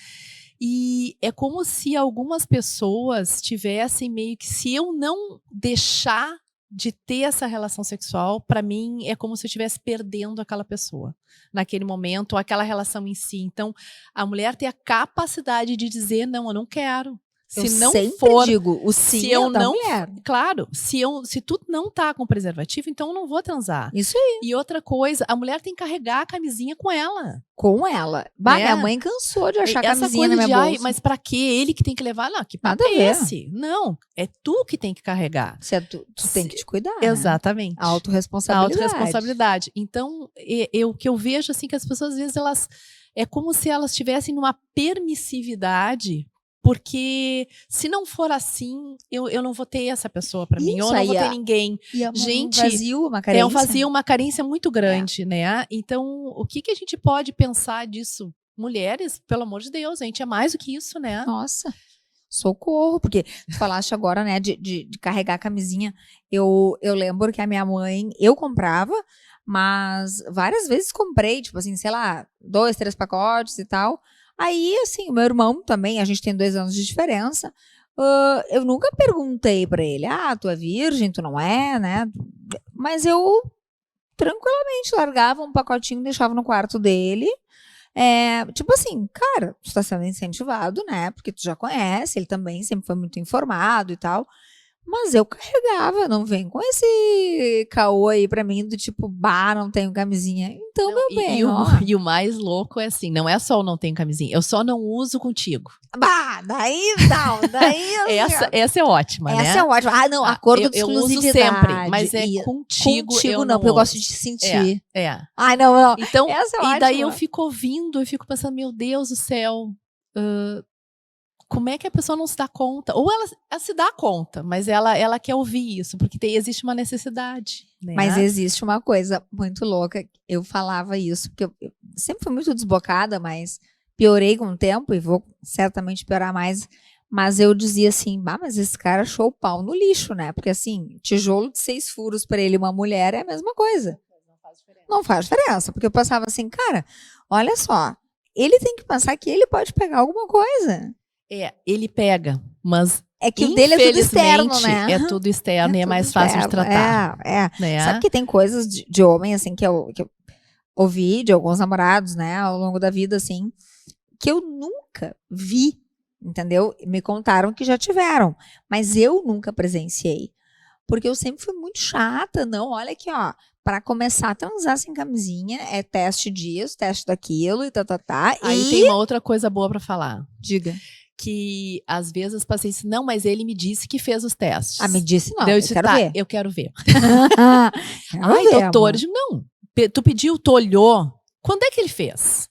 E é como se algumas pessoas tivessem meio que... Se eu não deixar de ter essa relação sexual, para mim, é como se eu estivesse perdendo aquela pessoa naquele momento, ou aquela relação em si. Então, a mulher tem a capacidade de dizer, não, eu não quero. Se eu não sempre for, digo, o sim se eu da não, mulher. Claro, se tu não tá com preservativo, então eu não vou transar. Isso aí. E outra coisa, a mulher tem que carregar a camisinha com ela. Com ela. Minha mãe cansou de achar essa camisinha coisa na minha bolsa. mas pra que ele que tem que levar? Não, que papo é esse? Não, é tu que tem que carregar. Tu tem que te cuidar, Exatamente. Né? A autorresponsabilidade. A autorresponsabilidade. Então, o que eu vejo, assim, que as pessoas, às vezes, é como se elas estivessem numa permissividade Porque se não for assim, eu não vou ter essa pessoa para mim, ou não vou ter ninguém. E gente, um vazio, uma carência. É um vazio, uma carência muito grande, né? Então, o que a gente pode pensar disso? Mulheres, pelo amor de Deus, a gente é mais do que isso, né? Nossa, socorro, porque tu falaste agora, né, de carregar a camisinha. Eu lembro que a minha mãe, eu comprava, mas várias vezes comprei, tipo assim, sei lá, 2, 3 pacotes e tal. Aí, assim, o meu irmão também, a gente tem 2 anos de diferença. Eu nunca perguntei pra ele, tu é virgem, tu não é, né? Mas eu tranquilamente largava um pacotinho e deixava no quarto dele. Tipo assim, cara, tu tá sendo incentivado, né? Porque tu já conhece, ele também sempre foi muito informado e tal. Mas eu carregava, não vem com esse caô aí pra mim do tipo, não tenho camisinha. Então, não, meu bem, e o mais louco é assim, não é só o não tenho camisinha, eu só não uso contigo. Daí não, daí essa é ótima, né? Essa é ótima. Não, acordo de exclusividade. Eu uso sempre, mas contigo eu não, porque eu gosto de sentir. Ai, não. Então, essa é e daí eu fico ouvindo, eu fico pensando, meu Deus do céu, como é que a pessoa não se dá conta? Ou ela se dá conta, mas ela quer ouvir isso, porque existe uma necessidade. Né? Mas existe uma coisa muito louca. Eu falava isso, porque eu sempre fui muito desbocada, mas piorei com o tempo e vou certamente piorar mais. Mas eu dizia assim, mas esse cara achou o pau no lixo, né? Porque assim, tijolo de 6 furos para ele uma mulher é a mesma coisa. Não faz diferença, porque eu passava assim, cara, olha só, ele tem que pensar que ele pode pegar alguma coisa. Ele pega, mas é que o dele é tudo externo, né? É tudo externo e é mais fácil de tratar. Né? Sabe que tem coisas de homem, assim, que eu ouvi de alguns namorados, né, ao longo da vida, assim, que eu nunca vi, entendeu? Me contaram que já tiveram, mas eu nunca presenciei. Porque eu sempre fui muito chata, não, olha aqui, ó, para começar a transar sem camisinha, é teste disso, teste daquilo e tá. Aí tem uma outra coisa boa para falar. Diga. Que às vezes os pacientes, não, mas ele me disse que fez os testes. Me disse não, eu quero ver. Eu quero ver. Ai, doutor, não, tu pediu, tu olhou, quando é que ele fez?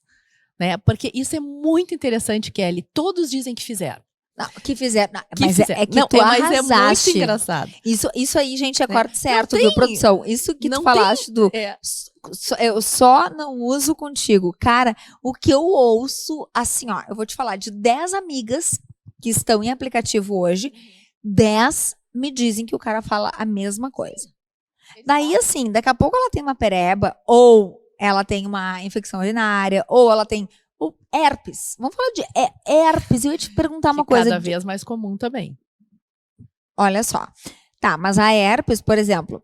Né? Porque isso é muito interessante, Kelly, todos dizem que fizeram. Não, que fizeram. Mas é muito engraçado. Isso aí, gente, é corte certo, viu, produção? Isso que tu falaste do... Eu só não uso contigo. Cara, o que eu ouço, assim, ó, eu vou te falar, de 10 amigas que estão em aplicativo hoje, 10 me dizem que o cara fala a mesma coisa. Daí, assim, daqui a pouco ela tem uma pereba, ou ela tem uma infecção urinária, ou ela tem... herpes. Vamos falar de herpes. Eu ia te perguntar uma coisa. Cada vez mais comum também. Olha só. Tá, mas a herpes, por exemplo,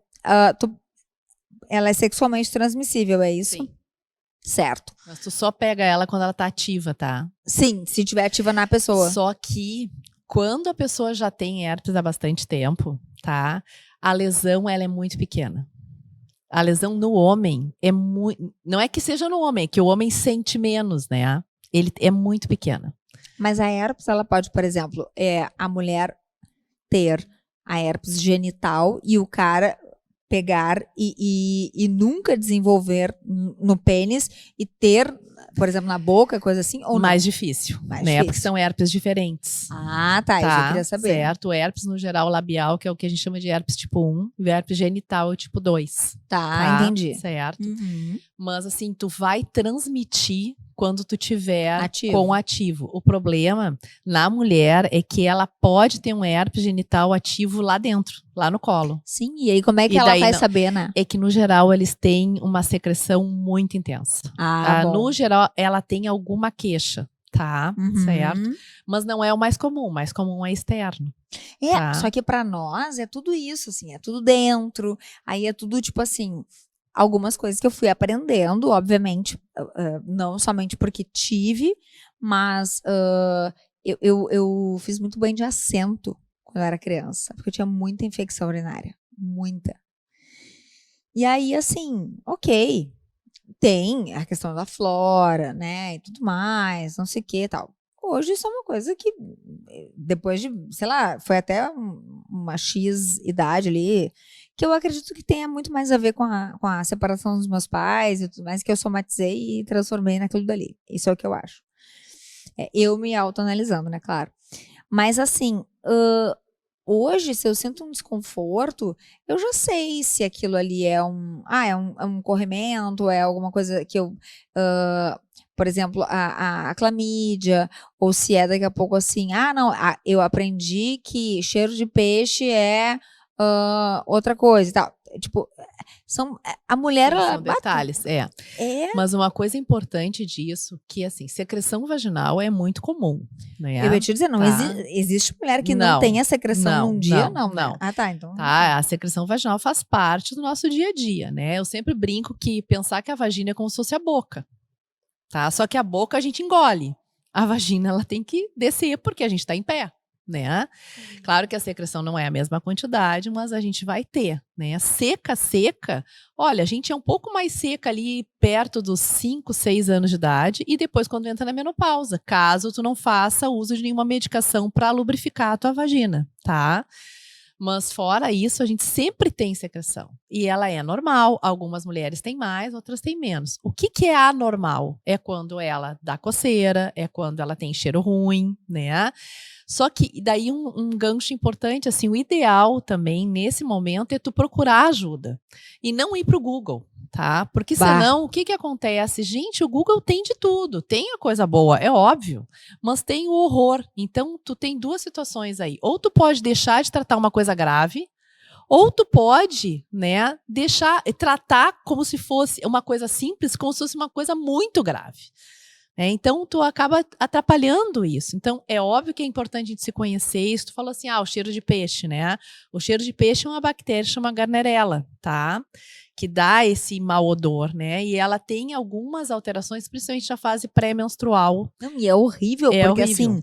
ela é sexualmente transmissível, é isso? Sim. Certo. Mas tu só pega ela quando ela tá ativa, tá? Sim, se estiver ativa na pessoa. Só que quando a pessoa já tem herpes há bastante tempo, tá? A lesão, ela é muito pequena. A lesão no homem é muito... Não é que seja no homem, é que o homem sente menos, né? Ele é muito pequena. Mas a herpes, ela pode, por exemplo, a mulher ter a herpes genital e o cara pegar e nunca desenvolver no pênis e ter, por exemplo, na boca, coisa assim, ou mais não? Difícil, mais né? difícil. Porque são herpes diferentes. Tá, eu já queria saber. Certo, o herpes no geral labial, que é o que a gente chama de herpes tipo 1, e o herpes genital é tipo 2. Tá, entendi. Certo. Uhum. Mas assim, tu vai transmitir quando tu tiver ativo. com ativo. O problema na mulher é que ela pode ter um herpes genital ativo lá dentro, lá no colo. Sim, e aí como é que ela vai saber, né? É que no geral eles têm uma secreção muito intensa. Bom. No geral ela tem alguma queixa, tá? Certo? Mas não é o mais comum é externo. Tá? Só que pra nós é tudo isso, assim, é tudo dentro, aí é tudo tipo assim... Algumas coisas que eu fui aprendendo, obviamente, não somente porque tive, mas eu fiz muito banho de assento quando eu era criança, porque eu tinha muita infecção urinária, muita. E aí, assim, ok, tem a questão da flora, né, e tudo mais, não sei o que e tal. Hoje isso é uma coisa que, depois de, sei lá, foi até uma X idade ali, que eu acredito que tenha muito mais a ver com a separação dos meus pais e tudo mais, que eu somatizei e transformei naquilo dali. Isso é o que eu acho. Eu me autoanalisando, né, claro. Mas assim, hoje, se eu sinto um desconforto, eu já sei se aquilo ali é um corrimento, é alguma coisa que eu, por exemplo, a clamídia, ou se é daqui a pouco assim, não, eu aprendi que cheiro de peixe é outra coisa e tal. Tipo, a mulher, Sim, ela são detalhes, Mas uma coisa importante disso, que assim, secreção vaginal é muito comum, né? Eu ia te dizer, não existe mulher que não tenha secreção num dia, não, né? Não. Tá, então. Tá, a secreção vaginal faz parte do nosso dia a dia, né? Eu sempre brinco que pensar que a vagina é como se fosse a boca, tá? Só que a boca a gente engole. A vagina, ela tem que descer porque a gente tá em pé, né? Claro que a secreção não é a mesma quantidade, mas a gente vai ter, né? Seca, olha, a gente é um pouco mais seca ali perto dos 5, 6 anos de idade e depois quando entra na menopausa, caso tu não faça uso de nenhuma medicação para lubrificar a tua vagina, tá? Mas fora isso, a gente sempre tem secreção. E ela é normal. Algumas mulheres têm mais, outras têm menos. O que é anormal? É quando ela dá coceira, é quando ela tem cheiro ruim, né? Só que daí um gancho importante, assim, o ideal também nesse momento é tu procurar ajuda e não ir para o Google, tá? Porque senão o que acontece? Gente, o Google tem de tudo, tem a coisa boa, é óbvio, mas tem o horror. Então tu tem duas situações aí, ou tu pode deixar de tratar uma coisa grave, ou tu pode, né, tratar como se fosse uma coisa simples, como se fosse uma coisa muito grave. Então, tu acaba atrapalhando isso. Então, é óbvio que é importante a gente se conhecer. Isso tu falou assim, o cheiro de peixe, né? O cheiro de peixe é uma bactéria, chama Gardnerella, tá? Que dá esse mau odor, né? E ela tem algumas alterações, principalmente na fase pré-menstrual. Não, e é horrível, porque assim,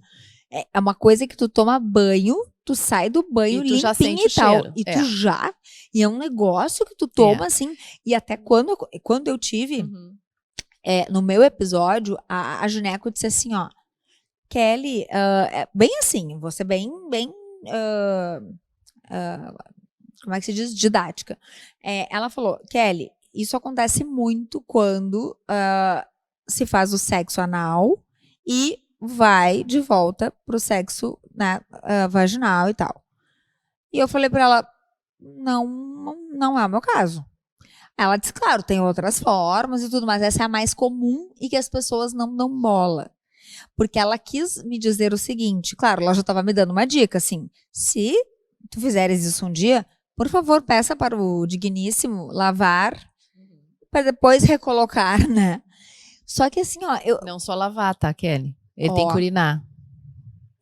é uma coisa que tu toma banho, tu sai do banho limpinho já sente e tal. Cheiro. E tu já... E é um negócio que tu toma, assim... E até quando eu tive... no meu episódio, a gineco disse assim, Kelly, bem assim, você bem, como é que se diz? Didática. Ela falou, Kelly, isso acontece muito quando se faz o sexo anal e vai de volta pro sexo, né, vaginal e tal. E eu falei pra ela, não é o meu caso. Ela disse, claro, tem outras formas e tudo, mas essa é a mais comum e que as pessoas não dão bola. Porque ela quis me dizer o seguinte, claro, ela já estava me dando uma dica, assim, se tu fizeres isso um dia, por favor, peça para o digníssimo lavar para depois recolocar, né? Só que assim, Não só lavar, tá, Kelly? Ele tem que urinar.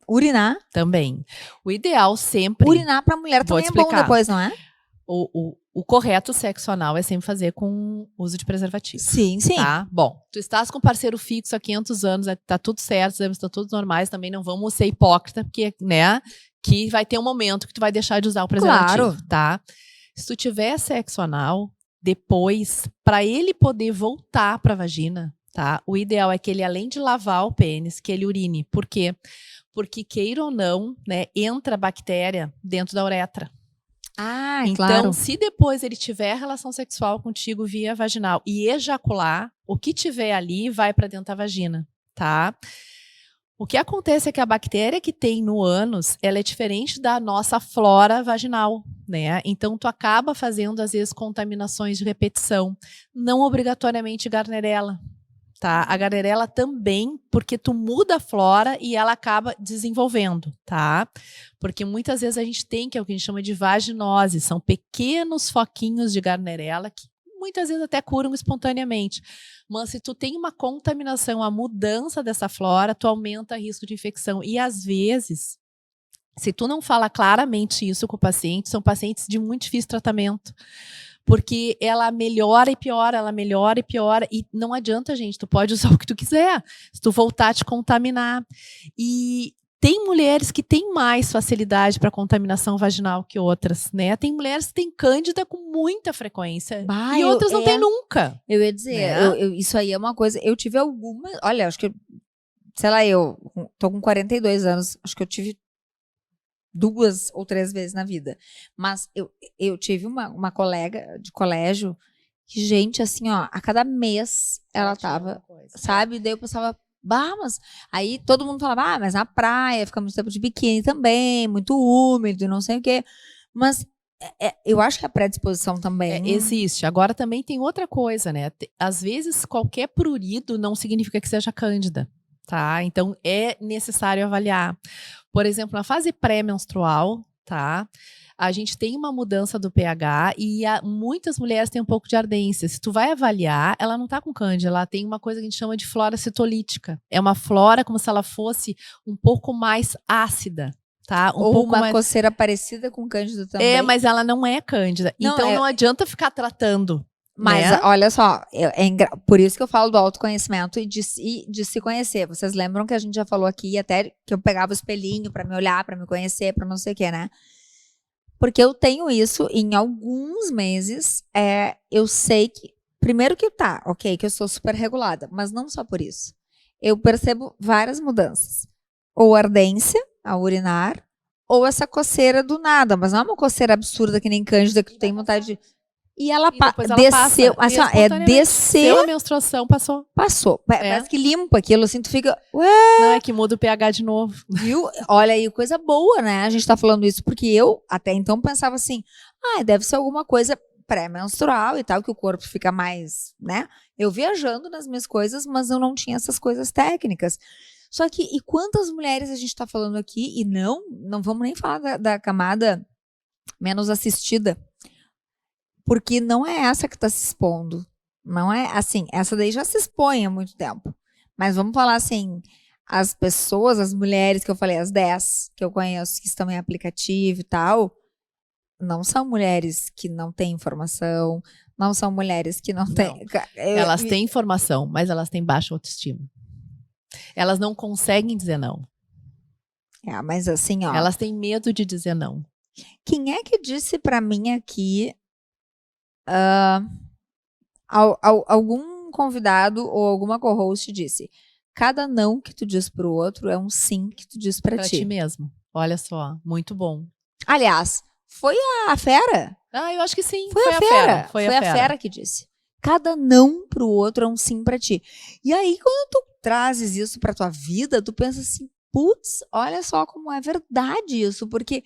Urinar? Também. O ideal sempre... Urinar para mulher também é bom depois, não é? O correto sexo anal é sempre fazer com uso de preservativo. Sim. Tá? Bom, tu estás com parceiro fixo há 500 anos, tá tudo certo, os exames estão todos normais, também não vamos ser hipócrita, porque, né, que vai ter um momento que tu vai deixar de usar o preservativo, tá? Se tu tiver sexo anal, depois, para ele poder voltar pra vagina, tá? O ideal é que ele, além de lavar o pênis, que ele urine. Por quê? Porque, queira ou não, né, entra bactéria dentro da uretra. Então, claro. se depois ele tiver relação sexual contigo via vaginal e ejacular, o que tiver ali vai para dentro da vagina, tá? O que acontece é que a bactéria que tem no ânus, ela é diferente da nossa flora vaginal, né? Então, tu acaba fazendo, às vezes, contaminações de repetição, não obrigatoriamente Gardnerella. Tá? A Gardnerella também, porque tu muda a flora e ela acaba desenvolvendo, tá? Porque muitas vezes a gente tem, que é o que a gente chama de vaginose, são pequenos foquinhos de Gardnerella que muitas vezes até curam espontaneamente. Mas se tu tem uma contaminação, a mudança dessa flora, tu aumenta o risco de infecção. E às vezes, se tu não fala claramente isso com o paciente, são pacientes de muito difícil tratamento. Porque ela melhora e piora, e não adianta, gente, tu pode usar o que tu quiser, se tu voltar a te contaminar. E tem mulheres que têm mais facilidade para contaminação vaginal que outras, né? Tem mulheres que têm cândida com muita frequência e outras não têm nunca. Eu ia dizer, né? Isso aí é uma coisa, eu tive algumas, olha, acho que, sei lá, eu tô com 42 anos, acho que eu tive 2 ou 3 vezes na vida. Mas eu tive uma colega de colégio que, gente, assim, a cada mês ela tava, sabe? Daí eu pensava, Bah, mas aí todo mundo falava, mas na praia fica muito tempo de biquíni também, muito úmido e não sei o quê. Mas eu acho que a predisposição também... existe. Agora também tem outra coisa, né? Às vezes qualquer prurido não significa que seja cândida, tá? Então é necessário avaliar. Por exemplo, na fase pré-menstrual, tá? A gente tem uma mudança do pH e muitas mulheres têm um pouco de ardência. Se tu vai avaliar, ela não tá com cândida, ela tem uma coisa que a gente chama de flora citolítica. É uma flora como se ela fosse um pouco mais ácida, tá? Ou uma coceira parecida com cândida também. Mas ela não é cândida. Não, então não adianta ficar tratando. Mas né? Olha só, por isso que eu falo do autoconhecimento e de se conhecer. Vocês lembram que a gente já falou aqui, até que eu pegava o espelhinho pra me olhar, pra me conhecer, pra não sei o que, né? Porque eu tenho isso em alguns meses. Eu sei que, primeiro que ok, que eu sou super regulada, mas não só por isso. Eu percebo várias mudanças. Ou ardência, ao urinar, ou essa coceira do nada, mas não é uma coceira absurda que nem cândida que tu tem vontade de... E ela desceu, passa, assim, descer. A menstruação passou. Parece que limpa aquilo, assim, tu fica, Não, é que muda o pH de novo. Viu? Olha aí, coisa boa, né? A gente tá falando isso porque eu, até então, pensava assim, deve ser alguma coisa pré-menstrual e tal, que o corpo fica mais, né? Eu viajando nas minhas coisas, mas eu não tinha essas coisas técnicas. Só que, e quantas mulheres a gente tá falando aqui, e não vamos nem falar da camada menos assistida, porque não é essa que está se expondo. Não é assim, essa daí já se expõe há muito tempo. Mas vamos falar assim, as pessoas, as mulheres que eu falei, as 10 que eu conheço que estão em aplicativo e tal, não são mulheres que não têm informação, não são mulheres que não têm... Elas têm informação, mas elas têm baixa autoestima. Elas não conseguem dizer não. Mas assim, ó... Elas têm medo de dizer não. Quem é que disse pra mim aqui... algum convidado ou alguma co-host disse: cada não que tu diz pro outro é um sim que tu diz pra ti. Pra ti mesmo. Olha só, muito bom. Aliás, foi a Fera? Eu acho que sim. Foi a Fera. Foi a Fera que disse. Cada não pro outro é um sim pra ti. E aí, quando tu trazes isso pra tua vida, tu pensa assim, putz, olha só como é verdade isso, porque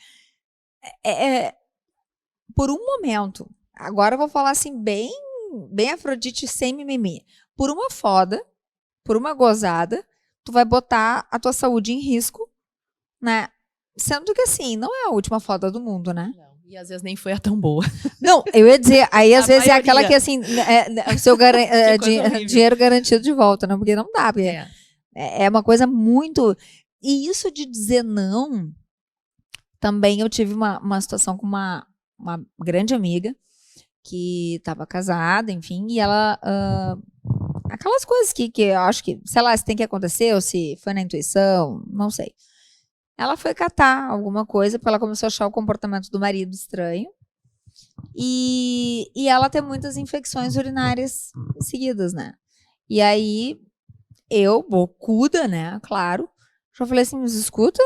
por um momento, agora eu vou falar assim, bem Afrodite, sem mimimi. Por uma foda, por uma gozada, tu vai botar a tua saúde em risco, né? Sendo que assim, não é a última foda do mundo, né? Não, e às vezes nem foi a tão boa. Não, eu ia dizer, aí às vezes maioria. É aquela que assim, o seu dinheiro garantido de volta, não? Porque não dá, porque é uma coisa muito... E isso de dizer não, também eu tive uma situação com uma grande amiga, que estava casada, enfim, e ela... aquelas coisas que eu acho que, sei lá, se tem que acontecer ou se foi na intuição, não sei. Ela foi catar alguma coisa, porque ela começou a achar o comportamento do marido estranho. E ela tem muitas infecções urinárias seguidas, né? E aí, eu, bocuda, né, claro, já falei assim, mas escuta,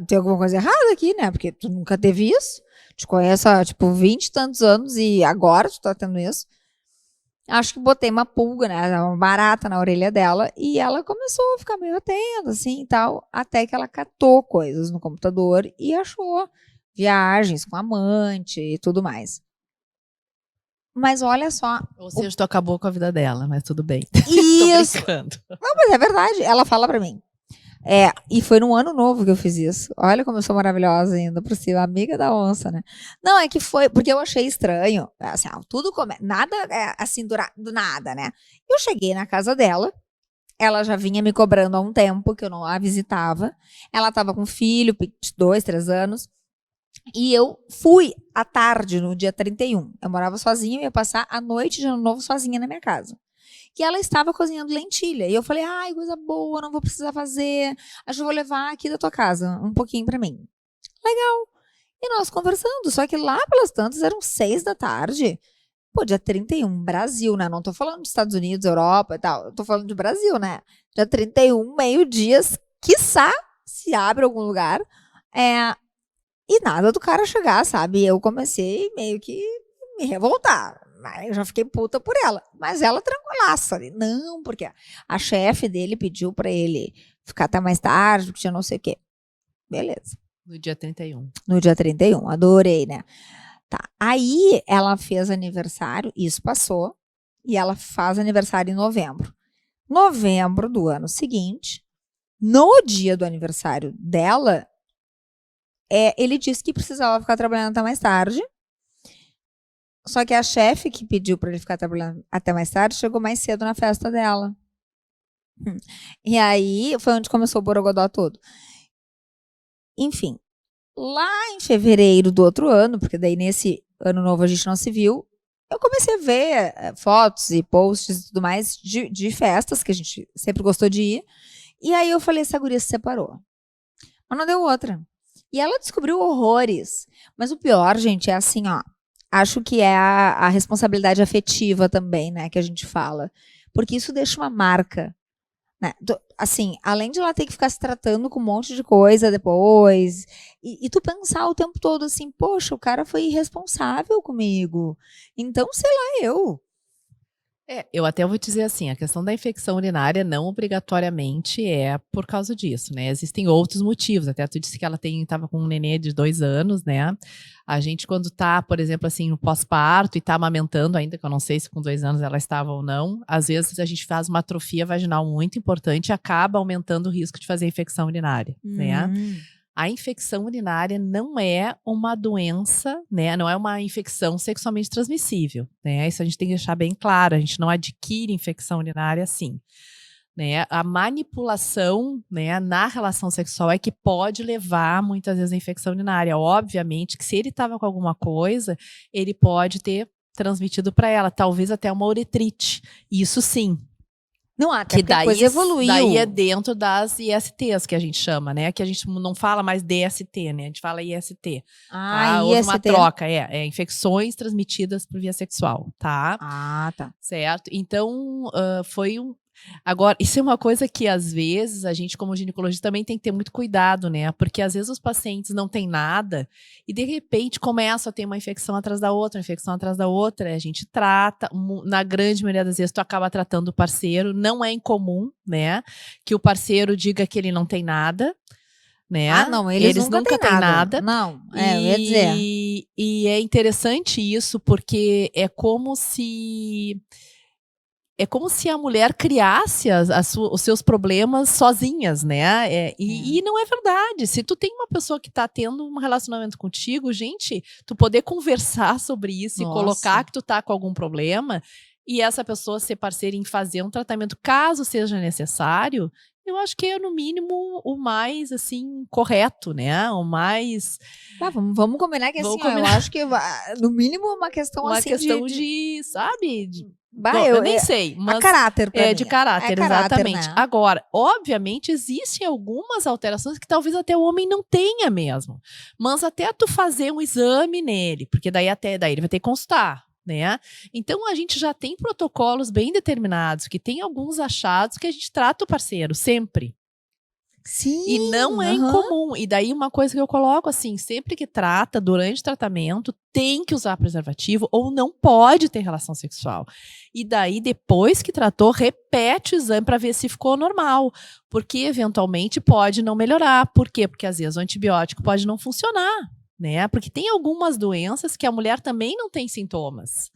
tem alguma coisa errada aqui, né? Porque tu nunca teve isso. Te conheço há, 20 e tantos anos e agora tu tá tendo isso. Acho que botei uma pulga, né? Uma barata na orelha dela e ela começou a ficar meio atenta, assim, e tal, até que ela catou coisas no computador e achou viagens com amante e tudo mais. Mas olha só... Ou seja, tu acabou com a vida dela, mas tudo bem. Isso! Tô brincando. Não, mas é verdade. Ela fala pra mim. E foi no ano novo que eu fiz isso. Olha como eu sou maravilhosa ainda por cima, amiga da onça, né? Não, é que foi porque eu achei estranho. Assim, tudo nada assim do nada, né? Eu cheguei na casa dela, ela já vinha me cobrando há um tempo que eu não a visitava. Ela tava com filho, 2, 3 anos. E eu fui à tarde, no dia 31. Eu morava sozinha, eu ia passar a noite de ano novo sozinha na minha casa. Que ela estava cozinhando lentilha. E eu falei, ai, coisa boa, não vou precisar fazer. Acho que eu vou levar aqui da tua casa um pouquinho pra mim. Legal. E nós conversando, só que lá pelas tantas eram 6 da tarde. Pô, dia 31, Brasil, né? Não tô falando dos Estados Unidos, Europa e tal. Eu tô falando de Brasil, né? Dia 31, meio-dias, quiçá se abre algum lugar. E nada do cara chegar, sabe? Eu comecei meio que me revoltar. eu já fiquei puta por ela. Mas ela tranquilaça ali. Não, porque a chefe dele pediu pra ele ficar até mais tarde, porque tinha não sei o quê. Beleza. No dia 31. No dia 31, adorei, né? Tá. Aí ela fez aniversário, isso passou, e ela faz aniversário em novembro. Novembro do ano seguinte, no dia do aniversário dela, ele disse que precisava ficar trabalhando até mais tarde. Só que a chefe que pediu para ele ficar trabalhando até mais tarde chegou mais cedo na festa dela. E aí foi onde começou o borogodó todo. Enfim, lá em fevereiro do outro ano, porque daí nesse ano novo a gente não se viu, eu comecei a ver fotos e posts e tudo mais de festas que a gente sempre gostou de ir. E aí eu falei, essa guria se separou. Mas não deu outra. E ela descobriu horrores. Mas o pior, gente, é assim, ó. Acho que é a responsabilidade afetiva também, né, que a gente fala. Porque isso deixa uma marca. Né? Assim, além de ela ter que ficar se tratando com um monte de coisa depois, e tu pensar o tempo todo assim, poxa, o cara foi irresponsável comigo. Então, sei lá, eu. Eu até vou dizer assim, a questão da infecção urinária não obrigatoriamente é por causa disso, né? Existem outros motivos, até tu disse que ela estava com um nenê de 2 anos, né? A gente quando tá, por exemplo, assim, no pós-parto e tá amamentando ainda, que eu não sei se com 2 anos ela estava ou não, às vezes a gente faz uma atrofia vaginal muito importante e acaba aumentando o risco de fazer infecção urinária, né? A infecção urinária não é uma doença, né? Não é uma infecção sexualmente transmissível, né? Isso a gente tem que deixar bem claro. A gente não adquire infecção urinária assim, né? A manipulação, né, na relação sexual é que pode levar muitas vezes a infecção urinária. Obviamente que se ele estava com alguma coisa, ele pode ter transmitido para ela, talvez até uma uretrite. Isso sim. Não, até que daí, a coisa evoluiu. Daí é dentro das ISTs que a gente chama, né? Que a gente não fala mais DST, né? A gente fala IST. Ah, houve uma troca, infecções transmitidas por via sexual, tá? Ah, tá. Certo? Então, foi um... Agora, isso é uma coisa que às vezes a gente como ginecologista também tem que ter muito cuidado, né? Porque às vezes os pacientes não têm nada e de repente começam a ter uma infecção atrás da outra, a gente trata, na grande maioria das vezes tu acaba tratando o parceiro, não é incomum, né? Que o parceiro diga que ele não tem nada, né? Ah, não, eles nunca têm nada. Não, eu ia dizer. E é interessante isso porque é como se a mulher criasse os seus problemas sozinhas, né? E não é verdade. Se tu tem uma pessoa que tá tendo um relacionamento contigo, gente, tu poder conversar sobre isso e colocar que tu tá com algum problema e essa pessoa ser parceira em fazer um tratamento caso seja necessário, eu acho que é, no mínimo, o mais, assim, correto, né? O mais... Vamos combinar que, assim, eu acho que, no mínimo, uma questão assim de sabe... eu nem sei, mas a caráter pra mim. De caráter, exatamente. Né? Agora, obviamente, existem algumas alterações que talvez até o homem não tenha mesmo. Mas até tu fazer um exame nele, porque daí ele vai ter que consultar, né? Então a gente já tem protocolos bem determinados, que tem alguns achados que a gente trata o parceiro sempre. Sim. E não é incomum. E daí uma coisa que eu coloco assim, sempre que trata, durante o tratamento, tem que usar preservativo ou não pode ter relação sexual. E daí, depois que tratou, repete o exame para ver se ficou normal. Porque, eventualmente, pode não melhorar. Por quê? Porque, às vezes, o antibiótico pode não funcionar, né? Porque tem algumas doenças que a mulher também não tem sintomas.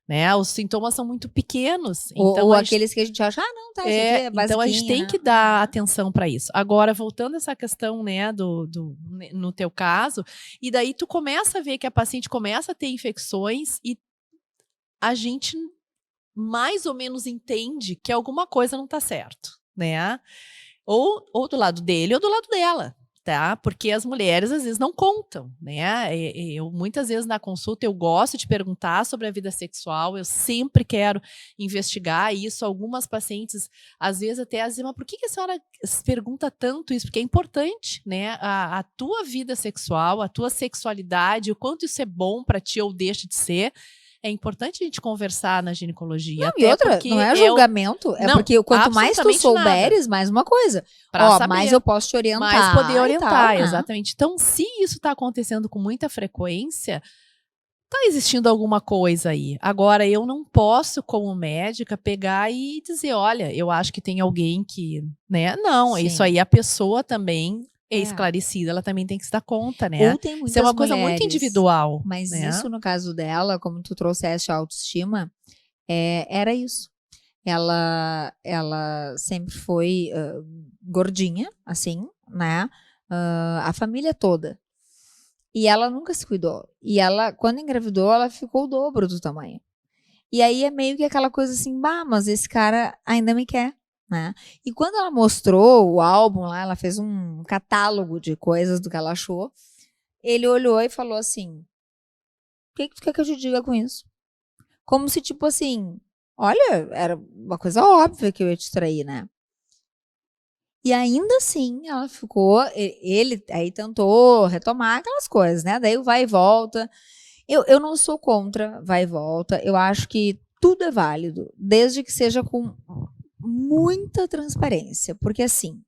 Né? Os sintomas são muito pequenos. Então ou aqueles que a gente acha, não, tá, isso aqui é basiquinho, então a gente tem que dar atenção para isso. Agora, voltando a essa questão, né, no teu caso, e daí tu começa a ver que a paciente começa a ter infecções e a gente mais ou menos entende que alguma coisa não tá certo, né? Ou do lado dele ou do lado dela. Tá? Porque as mulheres às vezes não contam, né? Eu muitas vezes na consulta eu gosto de perguntar sobre a vida sexual, eu sempre quero investigar isso. Algumas pacientes às vezes até dizem, mas por que a senhora pergunta tanto isso? Porque é importante, né? A tua vida sexual, a tua sexualidade, o quanto isso é bom para ti ou deixa de ser. É importante a gente conversar na ginecologia. Não, e outra, não é julgamento, porque quanto mais tu souberes, mais uma coisa. Mais eu posso te orientar. Mais poder orientar, exatamente. Então, se isso está acontecendo com muita frequência, tá existindo alguma coisa aí. Agora, eu não posso, como médica, pegar e dizer, olha, eu acho que tem alguém que, né? Não, Sim. isso aí a pessoa também é esclarecida, ela também tem que se dar conta, né? Ou tem muitas isso é uma coisa mulheres, muito individual. Mas né? isso, no caso dela, como tu trouxeste a autoestima, era isso. Ela sempre foi gordinha, assim, né? A família toda. E ela nunca se cuidou. E ela, quando engravidou, ela ficou o dobro do tamanho. E aí é meio que aquela coisa assim, bah, mas esse cara ainda me quer, né? E quando ela mostrou o álbum lá, ela fez um catálogo de coisas do que ela achou. Ele olhou e falou assim: o que tu quer que eu te diga com isso? Como se, tipo assim, olha, era uma coisa óbvia que eu ia te trair, né? E ainda assim, ela ficou. Ele aí tentou retomar aquelas coisas, né? Daí o vai e volta. Eu não sou contra vai e volta. Eu acho que tudo é válido, desde que seja com muita transparência. Porque assim.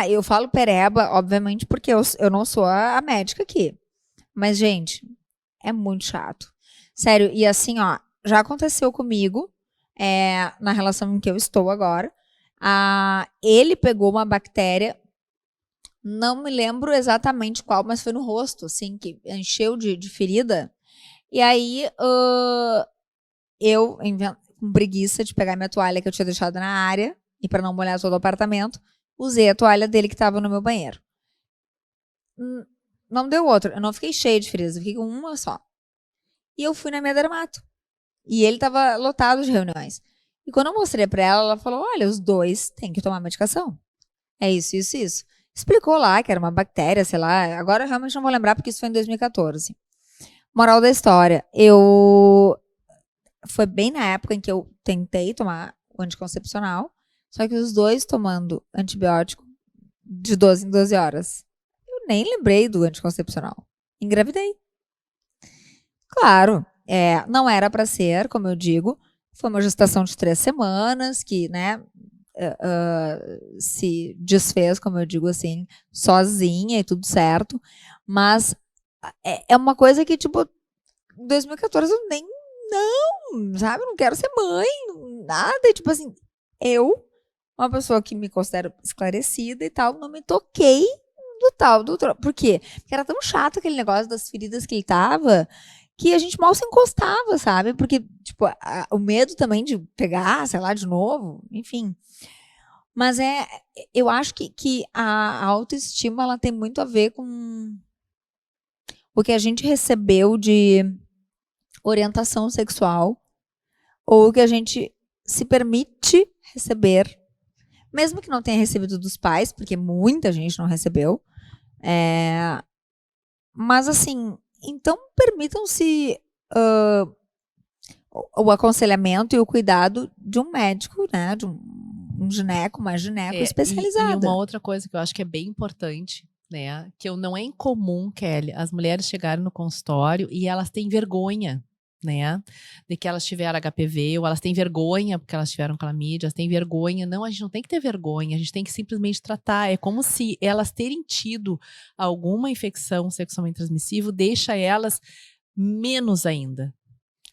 Eu falo pereba, obviamente, porque eu não sou a médica aqui. Mas, gente, é muito chato. Sério, e assim, ó, já aconteceu comigo, na relação em que eu estou agora. Ele pegou uma bactéria, não me lembro exatamente qual, mas foi no rosto, assim, que encheu de ferida. E aí, eu, com preguiça de pegar minha toalha que eu tinha deixado na área, e para não molhar todo o apartamento, usei a toalha dele que estava no meu banheiro. Não deu outra. Eu não fiquei cheia de feridas, eu fiquei com uma só. E eu fui na minha dermato. E ele tava lotado de reuniões. E quando eu mostrei pra ela, ela falou: olha, os dois têm que tomar medicação. É isso, isso, isso. Explicou lá que era uma bactéria, sei lá. Agora eu realmente não vou lembrar porque isso foi em 2014. Moral da história, foi bem na época em que eu tentei tomar o anticoncepcional, só que os dois tomando antibiótico de 12 em 12 horas. Eu nem lembrei do anticoncepcional. Engravidei. Claro, não era para ser, como eu digo. Foi uma gestação de 3 semanas que, né, se desfez, como eu digo assim, sozinha e tudo certo. Mas é uma coisa que, tipo, em 2014 eu nem, não, sabe? Eu não quero ser mãe, nada. E, tipo assim, eu, uma pessoa que me considero esclarecida e tal, não me toquei Por quê? Porque era tão chato aquele negócio das feridas que ele tava, que a gente mal se encostava, sabe? Porque, tipo, o medo também de pegar, sei lá, de novo, enfim. Mas eu acho que a autoestima, ela tem muito a ver com o que a gente recebeu de orientação sexual, ou o que a gente se permite receber, mesmo que não tenha recebido dos pais, porque muita gente não recebeu. Mas assim, então permitam-se o aconselhamento e o cuidado de um médico, né? De um gineco, uma gineco especializada. E uma outra coisa que eu acho que é bem importante, né? Que não é incomum, Kelly, as mulheres chegarem no consultório e elas têm vergonha, né? De que elas tiveram HPV, ou elas têm vergonha porque elas tiveram clamídia, elas têm vergonha. Não, a gente não tem que ter vergonha, a gente tem que simplesmente tratar. É como se elas terem tido alguma infecção sexualmente transmissível deixa elas menos ainda.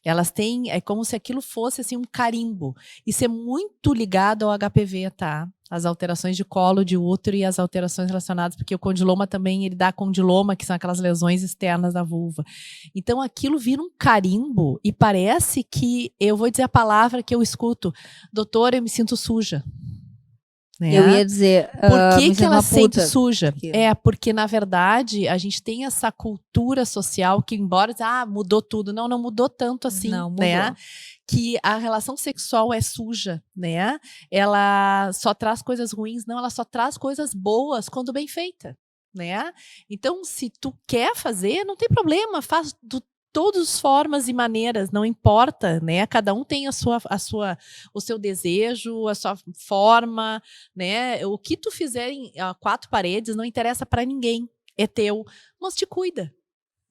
Elas têm, é como se aquilo fosse assim um carimbo. Isso é muito ligado ao HPV, tá? As alterações de colo de útero e as alterações relacionadas, porque o condiloma também, ele dá condiloma, que são aquelas lesões externas da vulva. Então aquilo vira um carimbo e parece que, eu vou dizer a palavra que eu escuto, doutora, eu me sinto suja. Né? Eu ia dizer, por que ela se sente suja? Porque... Porque na verdade a gente tem essa cultura social que, embora mudou tudo, não mudou tanto assim, não mudou. né? Que a relação sexual é suja, né? Ela só traz coisas ruins, não, ela só traz coisas boas quando bem feita, né? Então, se tu quer fazer, não tem problema, faz do todas as formas e maneiras, não importa, né? Cada um tem o seu desejo, a sua forma, né? O que tu fizer em 4 paredes não interessa para ninguém, é teu, mas te cuida,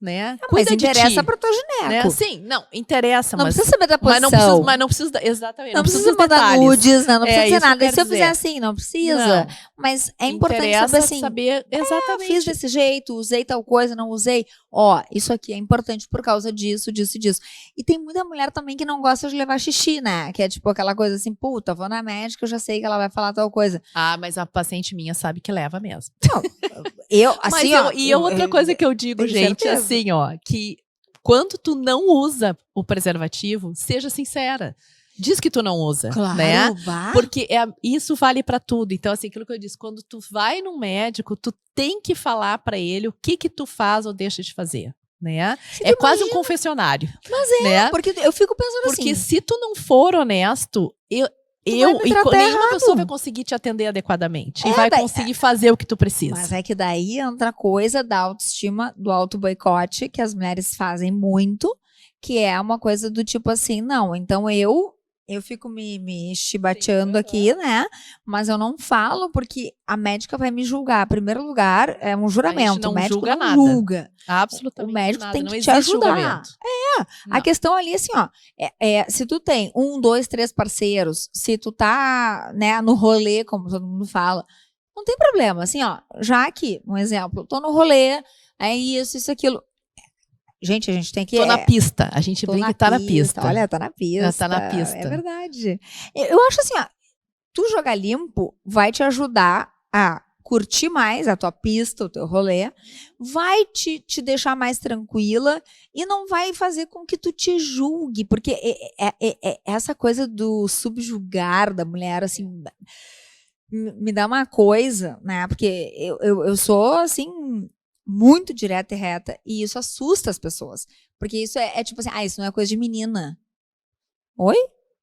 né? Mas Cuida de interessa ti, para o teu gineco. né? Sim, não, interessa, Não mas precisa saber da posição. mas não precisa, exatamente, Não precisa dos mandar detalhes. nudes, não precisa dizer isso que eu nada. E quero se eu fizer dizer. assim, não precisa. Não. Mas é importante saber assim, saber eu exatamente. fiz desse jeito, usei tal coisa, não usei. Ó, isso aqui é importante por causa disso, disso e disso. E tem muita mulher também que não gosta de levar xixi, né? Que é tipo aquela coisa assim, puta, vou na médica, eu já sei que ela vai falar tal coisa. Ah, mas a paciente minha sabe que leva mesmo. Não, eu, assim, ó. E outra coisa que eu digo, tenho gente, certeza. assim, ó, que quando tu não usa o preservativo, seja sincera. Diz que tu não usa, Claro, né? vá. Porque isso vale pra tudo. Então, assim, aquilo que eu disse, quando tu vai num médico, tu tem que falar pra ele o que tu faz ou deixa de fazer, né? É quase um confessionário. Mas é, né? porque eu fico pensando Porque assim. se tu não for honesto, nenhuma pessoa vai conseguir te atender adequadamente. E vai conseguir fazer o que tu precisa. Mas é que daí entra a coisa da autoestima, do auto-boicote, que as mulheres fazem muito, que é uma coisa do tipo assim, não, então eu fico me chibateando aqui, né? Mas eu não falo porque a médica vai me julgar. Em primeiro lugar, é um juramento. O médico julga não nada. julga. Absolutamente o médico nada. tem não que te ajudar. Julgamento. A questão ali, assim, ó, se tu tem 1, 2, 3 parceiros, se tu tá, né, no rolê, como todo mundo fala, não tem problema, assim, ó, já que, um exemplo, tô no rolê, é isso, aquilo. Gente, a gente tem que... Tô na pista, a gente brinca que tá na pista. Olha, tá na pista. Tá na pista. É verdade. Eu acho assim, ó, tu jogar limpo vai te ajudar a curtir mais a tua pista, o teu rolê, vai te deixar mais tranquila e não vai fazer com que tu te julgue, porque essa coisa do subjugar da mulher, assim, me dá uma coisa, né? Porque eu sou, assim, muito direta e reta, e isso assusta as pessoas, porque isso é tipo assim, isso não é coisa de menina. Oi?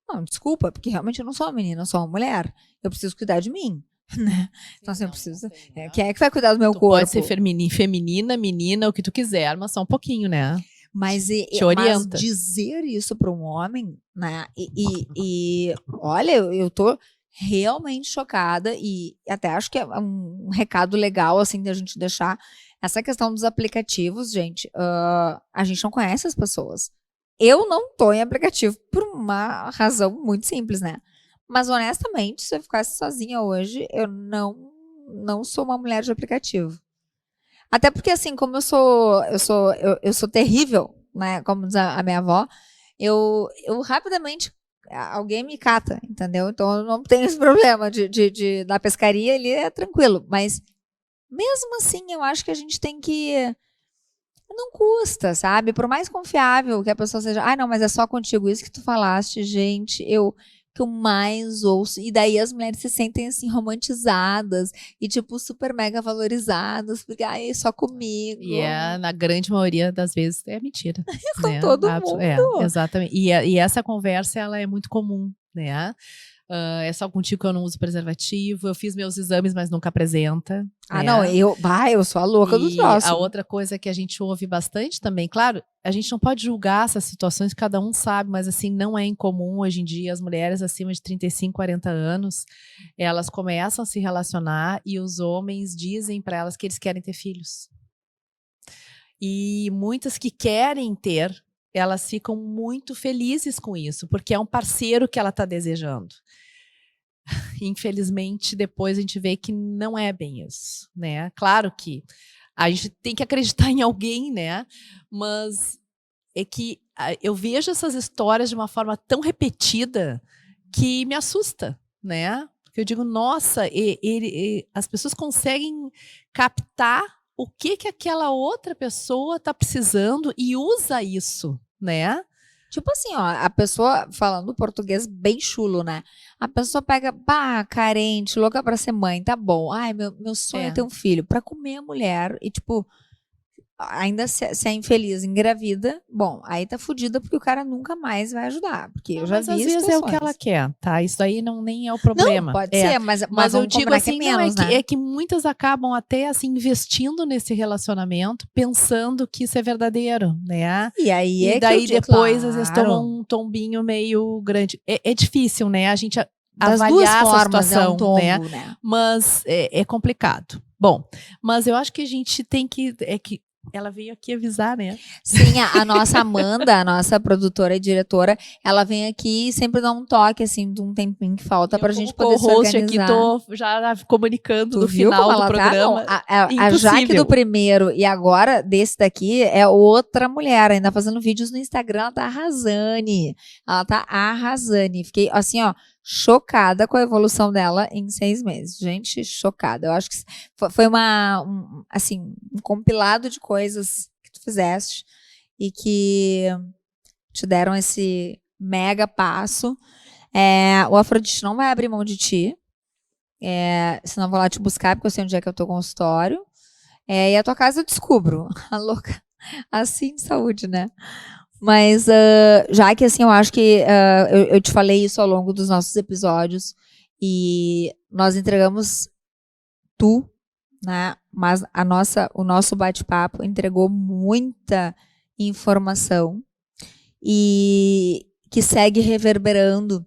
Não, desculpa, porque realmente eu não sou uma menina, eu sou uma mulher. Eu preciso cuidar de mim, né? Então, assim, eu preciso... quem é que vai cuidar do meu corpo? Pode ser feminina, menina, o que tu quiser, mas só um pouquinho, né? Mas, te orienta. Mas dizer isso para um homem, né? E olha, eu tô realmente chocada e até acho que é um recado legal, assim, da gente deixar essa questão dos aplicativos, gente. A gente não conhece as pessoas. Eu não tô em aplicativo por uma razão muito simples, né? Mas, honestamente, se eu ficasse sozinha hoje, eu não sou uma mulher de aplicativo. Até porque, assim, como eu sou terrível, né? Como diz a minha avó, eu rapidamente alguém me cata, entendeu? Então eu não tenho esse problema da pescaria, ali é tranquilo. Mas mesmo assim, eu acho que a gente tem que... Não custa, sabe? Por mais confiável que a pessoa seja, não, mas é só contigo, isso que tu falaste, gente, que eu mais ouço, e daí as mulheres se sentem assim romantizadas e tipo super mega valorizadas, porque é só comigo. E na grande maioria das vezes é mentira. Com né? todo mundo. Exatamente. E essa conversa ela é muito comum, né? É só contigo que eu não uso preservativo, eu fiz meus exames, mas nunca apresenta. Não, eu sou a louca do troço. A outra coisa que a gente ouve bastante também, claro, a gente não pode julgar essas situações, cada um sabe, mas assim, não é incomum hoje em dia as mulheres acima de 35, 40 anos, elas começam a se relacionar e os homens dizem para elas que eles querem ter filhos. E muitas que querem ter, elas ficam muito felizes com isso, porque é um parceiro que ela está desejando. Infelizmente, depois a gente vê que não é bem isso, né? Claro que a gente tem que acreditar em alguém, né? Mas é que eu vejo essas histórias de uma forma tão repetida que me assusta, né? Porque eu digo, nossa, as pessoas conseguem captar o que aquela outra pessoa está precisando e usa isso, né? Tipo assim, ó, a pessoa, falando português bem chulo, né? A pessoa pega, carente, louca pra ser mãe, tá bom. Ai, meu sonho é ter um filho. Pra comer a mulher e, tipo, ainda se é infeliz, engravida, bom, aí tá fudida porque o cara nunca mais vai ajudar. Porque eu já vi às vezes é o que ela quer, tá? Isso aí nem é o problema. Não, pode ser, mas eu digo assim, que é menos, né? É que muitas acabam até assim investindo nesse relacionamento, pensando que isso é verdadeiro, né? E aí daí depois às vezes tomam um tombinho meio grande. É difícil, né? A gente avaliar essa situação, né? Mas é complicado. Bom, mas eu acho que a gente tem que ela veio aqui avisar, né? Sim, a nossa Amanda, a nossa produtora e diretora, ela vem aqui e sempre dá um toque, assim, de um tempinho que falta pra gente poder se organizar. aqui, tô já comunicando do viu final como do ela programa. Tá? A Jaque do primeiro e agora desse daqui é outra mulher, ainda fazendo vídeos no Instagram, ela tá arrasando. Ela tá arrasando. Fiquei, assim, ó, chocada com a evolução dela em 6 meses. Gente, chocada. Eu acho que foi um compilado de coisas que tu fizeste e que te deram esse mega passo. O Afrodite não vai abrir mão de ti. Senão eu vou lá te buscar, porque eu sei onde é que é o teu consultório. E a tua casa eu descubro. A louca. Assim de saúde, né? Mas já que assim, eu acho que eu te falei isso ao longo dos nossos episódios e nós entregamos tu, né? Mas o nosso bate-papo entregou muita informação e que segue reverberando.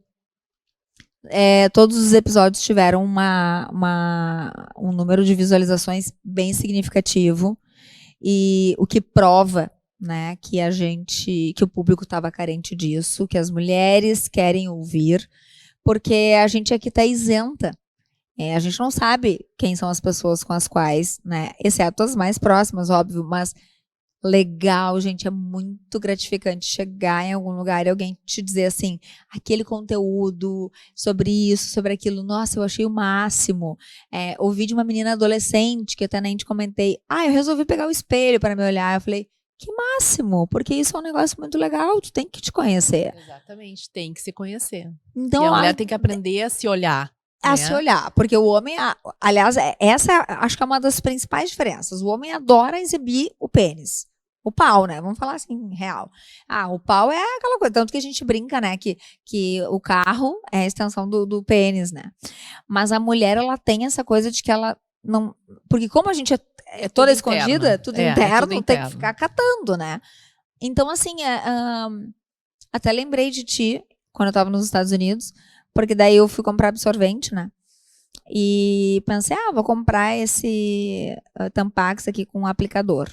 Todos os episódios tiveram um número de visualizações bem significativo e o que prova, né, que o público estava carente disso, que as mulheres querem ouvir, porque a gente aqui está isenta. A gente não sabe quem são as pessoas com as quais, né, exceto as mais próximas, óbvio, mas legal, gente, é muito gratificante chegar em algum lugar e alguém te dizer assim, aquele conteúdo sobre isso, sobre aquilo, nossa, eu achei o máximo. Ouvi de uma menina adolescente, que até nem te comentei, eu resolvi pegar o espelho para me olhar, eu falei, que máximo, porque isso é um negócio muito legal, tu tem que te conhecer. Exatamente, tem que se conhecer. Então, e a mulher tem que aprender a se olhar. Se olhar, porque o homem, aliás, essa acho que é uma das principais diferenças. O homem adora exibir o pênis. O pau, né? Vamos falar assim, real. O pau é aquela coisa, tanto que a gente brinca, né? Que o carro é a extensão do pênis, né? Mas a mulher, ela tem essa coisa de que ela não... Porque como a gente é toda escondida, tudo interno, tem que ficar catando, né? Então, assim, até lembrei de ti, quando eu tava nos Estados Unidos, porque daí eu fui comprar absorvente, né? E pensei, vou comprar esse Tampax aqui com um aplicador.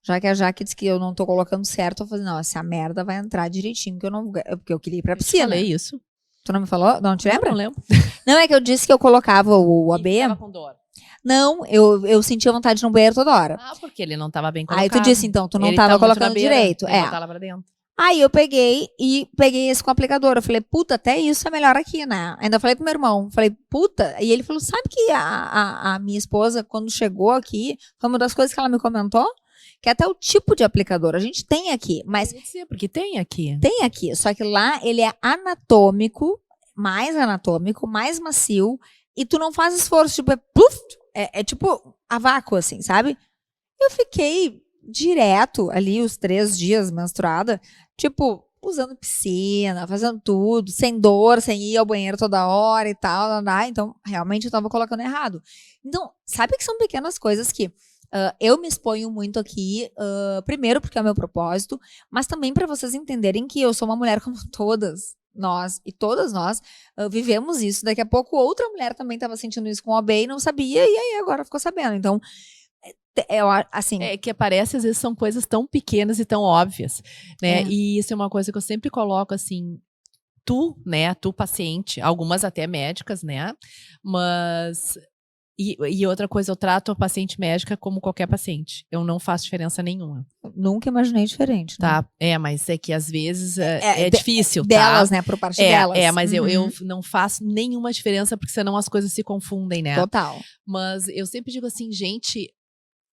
Já que a Jaque disse que eu não tô colocando certo, eu falei, não, essa merda vai entrar direitinho, porque eu queria ir pra piscina. Eu falei isso. Tu não me falou? Não te lembra? Não lembro. Não, é que eu disse que eu colocava o AB. E tava com dor. Não, eu sentia vontade de ir no banheiro toda hora. Porque ele não tava bem colocado. Aí tu disse, então, tu não tava colocando direito. Botar lá pra dentro. Aí eu peguei esse com o aplicador. Eu falei, puta, até isso é melhor aqui, né? Ainda falei pro meu irmão. Falei, puta. E ele falou, sabe que a minha esposa, quando chegou aqui, foi uma das coisas que ela me comentou? Que até o tipo de aplicador a gente tem aqui. Mas porque tem aqui. Tem aqui. Só que lá ele é anatômico, mais macio. E tu não faz esforço, tipo, é tipo a vácuo, assim, sabe? Eu fiquei direto ali os 3 dias menstruada, tipo, usando piscina, fazendo tudo, sem dor, sem ir ao banheiro toda hora e tal, então realmente eu tava colocando errado. Então, sabe que são pequenas coisas que eu me exponho muito aqui, primeiro porque é o meu propósito, mas também para vocês entenderem que eu sou uma mulher como todas nós vivemos isso. Daqui a pouco outra mulher também estava sentindo isso com o OB e não sabia, e aí agora ficou sabendo. Então, assim... É que parece, às vezes, são coisas tão pequenas e tão óbvias, né? E isso é uma coisa que eu sempre coloco, assim, tu paciente, algumas até médicas, né? Mas... E outra coisa, eu trato a paciente médica como qualquer paciente. Eu não faço diferença nenhuma. Nunca imaginei diferente, né? Tá, mas é que às vezes é difícil, delas, tá? Né, por parte delas. Mas eu não faço nenhuma diferença, porque senão as coisas se confundem, né? Total. Mas eu sempre digo assim, gente,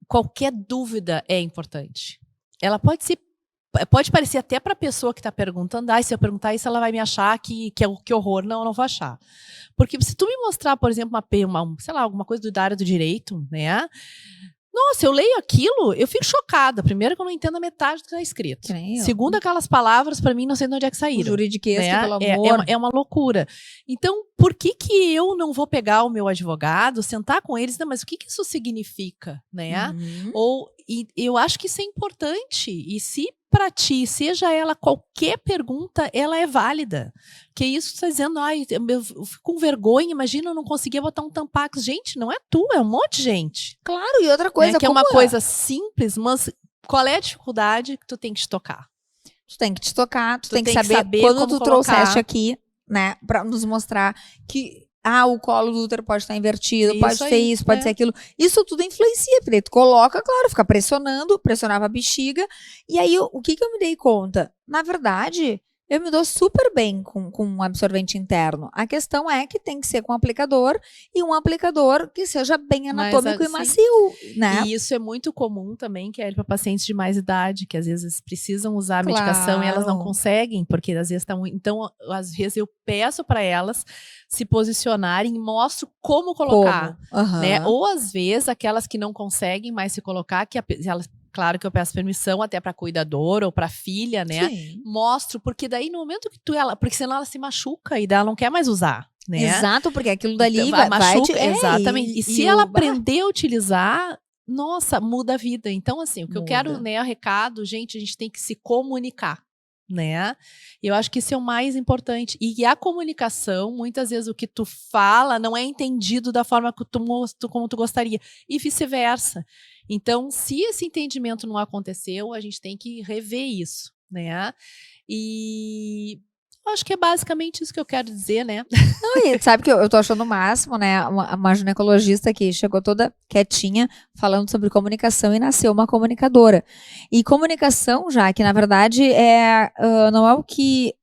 qualquer dúvida é importante. Ela pode parecer até para a pessoa que está perguntando, se eu perguntar isso, ela vai me achar que horror. Não, eu não vou achar. Porque se tu me mostrar, por exemplo, sei lá, alguma coisa da área do direito, né? Nossa, eu leio aquilo, eu fico chocada. Primeiro que eu não entendo a metade do que está escrito. Segundo, aquelas palavras, para mim, não sei de onde é que saíram. O juridiquês, né? Pelo amor. É uma loucura. Então, por que eu não vou pegar o meu advogado, sentar com eles, mas o que isso significa, né? E eu acho que isso é importante. E se para ti, seja ela qualquer pergunta, ela é válida. Que isso está dizendo, ai, eu fico com vergonha, imagina eu não conseguia botar um Tampax. Gente, não é tu, é um monte de gente. Claro, e outra coisa, que é uma coisa simples, mas qual é a dificuldade que tu tem que te tocar? Tu tem que te tocar, tu tem que saber quando tu trouxeste aqui, né, para nos mostrar que o colo do útero pode estar invertido, pode ser isso, pode ser aquilo. Isso tudo influencia, porque tu coloca, claro, fica pressionava a bexiga. E aí, o que eu me dei conta? Na verdade, eu me dou super bem com um absorvente interno. A questão é que tem que ser com um aplicador, e um aplicador que seja bem anatômico e macio, né? E isso é muito comum também, que é para pacientes de mais idade, que às vezes precisam usar a medicação e elas não conseguem, porque às vezes estão... Então, às vezes eu peço para elas se posicionarem e mostro como colocar, né? Ou às vezes aquelas que não conseguem mais se colocar, que elas... Claro que eu peço permissão até para cuidadora ou para filha, né? Sim. Mostro, porque daí no momento que porque senão ela se machuca e daí ela não quer mais usar, né? Exato, porque aquilo dali então, machuca, exatamente. E se ela aprender a utilizar, nossa, muda a vida. Então, assim, o que eu quero, né, o recado, gente, a gente tem que se comunicar, né? Eu acho que isso é o mais importante. E a comunicação, muitas vezes o que tu fala não é entendido da forma que como tu gostaria. E vice-versa. Então, se esse entendimento não aconteceu, a gente tem que rever isso, né? E acho que é basicamente isso que eu quero dizer, né? Não, e sabe que eu tô achando o máximo, né? Uma ginecologista que chegou toda quietinha falando sobre comunicação e nasceu uma comunicadora. E comunicação, já que na verdade não é o que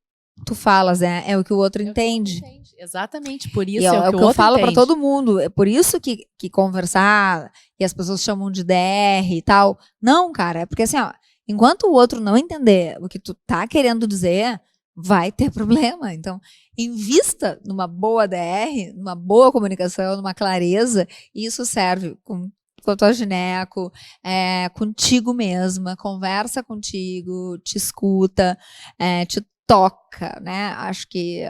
tu falas, né? É o que o outro entende. Exatamente, por isso é o que eu falo para todo mundo. É por isso que conversar, e as pessoas chamam de DR e tal. Não, cara, é porque assim, ó, enquanto o outro não entender o que tu tá querendo dizer, vai ter problema. Então, invista numa boa DR, numa boa comunicação, numa clareza, e isso serve com a tua gineco, contigo mesma, conversa contigo, te escuta, te toca, né? Acho que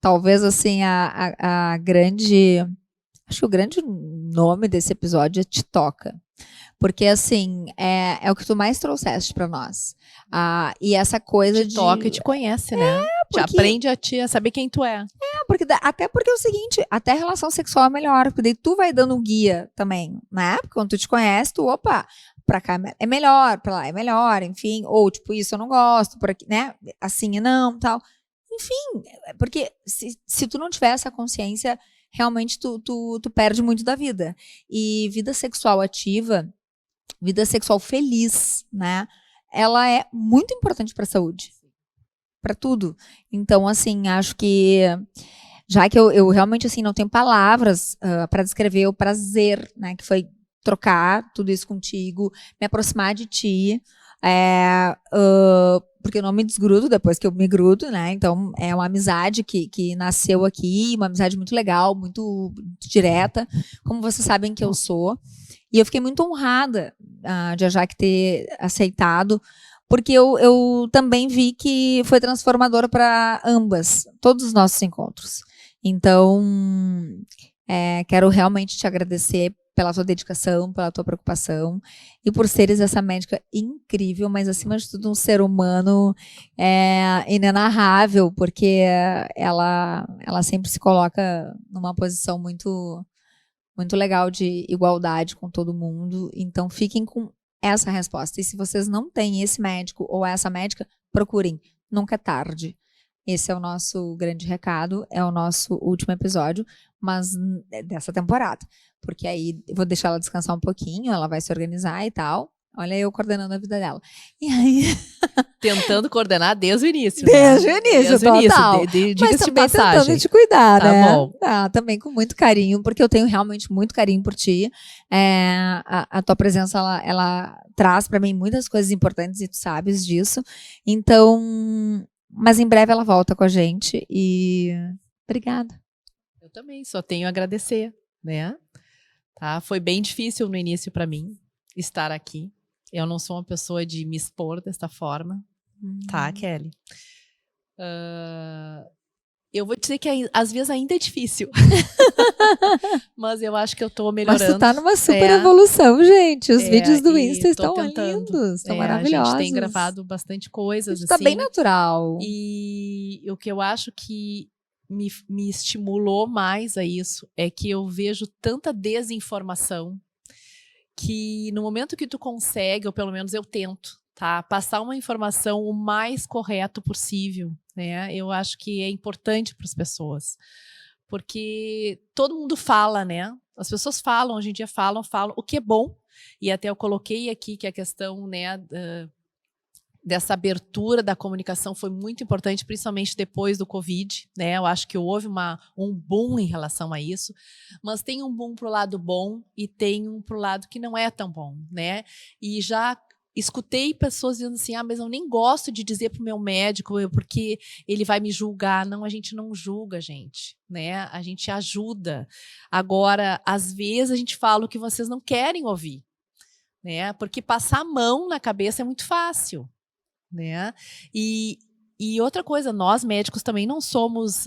talvez assim acho que o grande nome desse episódio é Te Toca. Porque, assim, é o que tu mais trouxeste pra nós. E essa coisa te toca e te conhece, né? Te aprende a saber quem tu é. Até porque é o seguinte, até a relação sexual é melhor, porque daí tu vai dando um guia também, né? Porque quando tu te conhece, pra cá é melhor, pra lá é melhor, enfim. Ou, tipo, isso eu não gosto, por aqui, né? Assim e não, tal. Enfim, porque se tu não tiver essa consciência, realmente tu perde muito da vida. E vida sexual ativa, vida sexual feliz, né? Ela é muito importante para a saúde, para tudo. Então, assim, acho que já que eu realmente assim não tenho palavras para descrever o prazer, né, que foi trocar tudo isso contigo, me aproximar de ti, porque eu não me desgrudo depois que eu me grudo, né? Então é uma amizade que nasceu aqui, uma amizade muito legal, muito direta, como vocês sabem que eu sou. E eu fiquei muito honrada de a Jaque ter aceitado, porque eu também vi que foi transformador para ambas, todos os nossos encontros. Então, quero realmente te agradecer pela tua dedicação, pela tua preocupação e por seres essa médica incrível, mas acima de tudo um ser humano inenarrável, porque ela sempre se coloca numa posição muito muito legal de igualdade com todo mundo. Então fiquem com essa resposta. E se vocês não têm esse médico ou essa médica, procurem. Nunca é tarde. Esse é o nosso grande recado, é o nosso último episódio, mas dessa temporada. Porque aí eu vou deixar ela descansar um pouquinho, ela vai se organizar e tal. Olha eu coordenando a vida dela. E aí... Tentando coordenar desde o início. Desde o início, total. Mas também tentando te cuidar, tá né? Bom. Também com muito carinho, porque eu tenho realmente muito carinho por ti. A tua presença, ela traz pra mim muitas coisas importantes e tu sabes disso. Então, mas em breve ela volta com a gente e obrigada. Eu também, só tenho a agradecer, né? Tá? Foi bem difícil no início pra mim estar aqui. Eu não sou uma pessoa de me expor desta forma, tá, Kelly? Eu vou dizer que às vezes ainda é difícil. Mas eu acho que eu tô melhorando. Mas tu tá numa super evolução, gente. Os vídeos do Insta estão lindos, estão maravilhosos. A gente tem gravado bastante coisas, tá bem natural. E o que eu acho que me estimulou mais a isso é que eu vejo tanta desinformação que no momento que tu consegue, ou pelo menos eu tento, tá, passar uma informação o mais correto possível, né? Eu acho que é importante para as pessoas, porque todo mundo fala, né? As pessoas falam, hoje em dia falam, o que é bom, e até eu coloquei aqui que a questão, né, dessa abertura da comunicação foi muito importante, principalmente depois do Covid, né? Eu acho que houve um boom em relação a isso, mas tem um boom para o lado bom e tem um para o lado que não é tão bom, né? E já escutei pessoas dizendo assim, mas eu nem gosto de dizer para o meu médico porque ele vai me julgar. Não, a gente não julga, gente, né? A gente ajuda. Agora, às vezes a gente fala o que vocês não querem ouvir, né? Porque passar a mão na cabeça é muito fácil, né? E outra coisa, nós médicos também não somos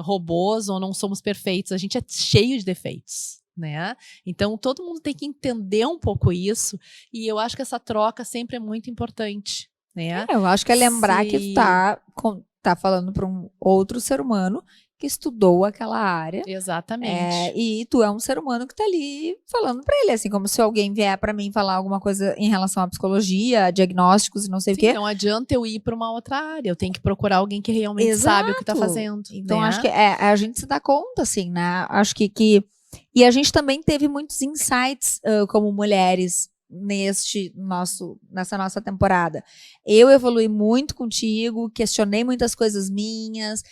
robôs ou não somos perfeitos, a gente é cheio de defeitos, né? Então todo mundo tem que entender um pouco isso, e eu acho que essa troca sempre é muito importante, né? Eu acho que é lembrar que tá falando para um outro ser humano que estudou aquela área. Exatamente. E tu é um ser humano que tá ali falando para ele, assim, como se alguém vier para mim falar alguma coisa em relação à psicologia, diagnósticos e não sei o quê. Não adianta eu ir para uma outra área, eu tenho que procurar alguém que realmente sabe o que tá fazendo. Então, né? acho que a gente se dá conta, assim, né? Acho que e a gente também teve muitos insights como mulheres nessa nossa temporada. Eu evolui muito contigo, questionei muitas coisas minhas,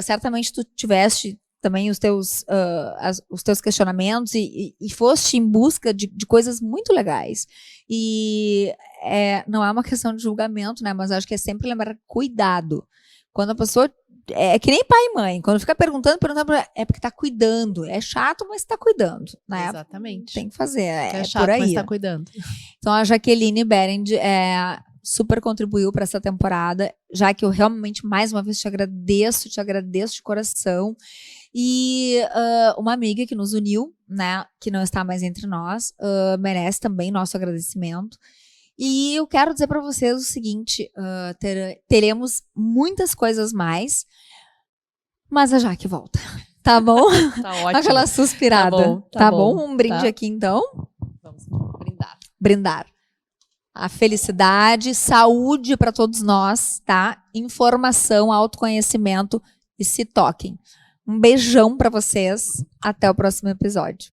certamente tu tiveste também os teus questionamentos e foste em busca de coisas muito legais. E não é uma questão de julgamento, né? Mas acho que é sempre lembrar cuidado. Quando a pessoa é que nem pai e mãe, quando fica perguntando, é porque tá cuidando. É chato, mas tá cuidando, né? Exatamente. Tem que fazer, é chato, por aí. Mas tá cuidando. Então a Jaqueline Berend super contribuiu para essa temporada, já que eu realmente, mais uma vez, te agradeço de coração. E uma amiga que nos uniu, né, que não está mais entre nós, merece também nosso agradecimento. E eu quero dizer para vocês o seguinte, teremos muitas coisas mais, mas a Jaque volta, tá bom? Tá ótimo. Aquela suspirada, tá bom? Um brinde aqui então. Vamos brindar. A felicidade, saúde para todos nós, tá? Informação, autoconhecimento e se toquem. Um beijão para vocês, até o próximo episódio.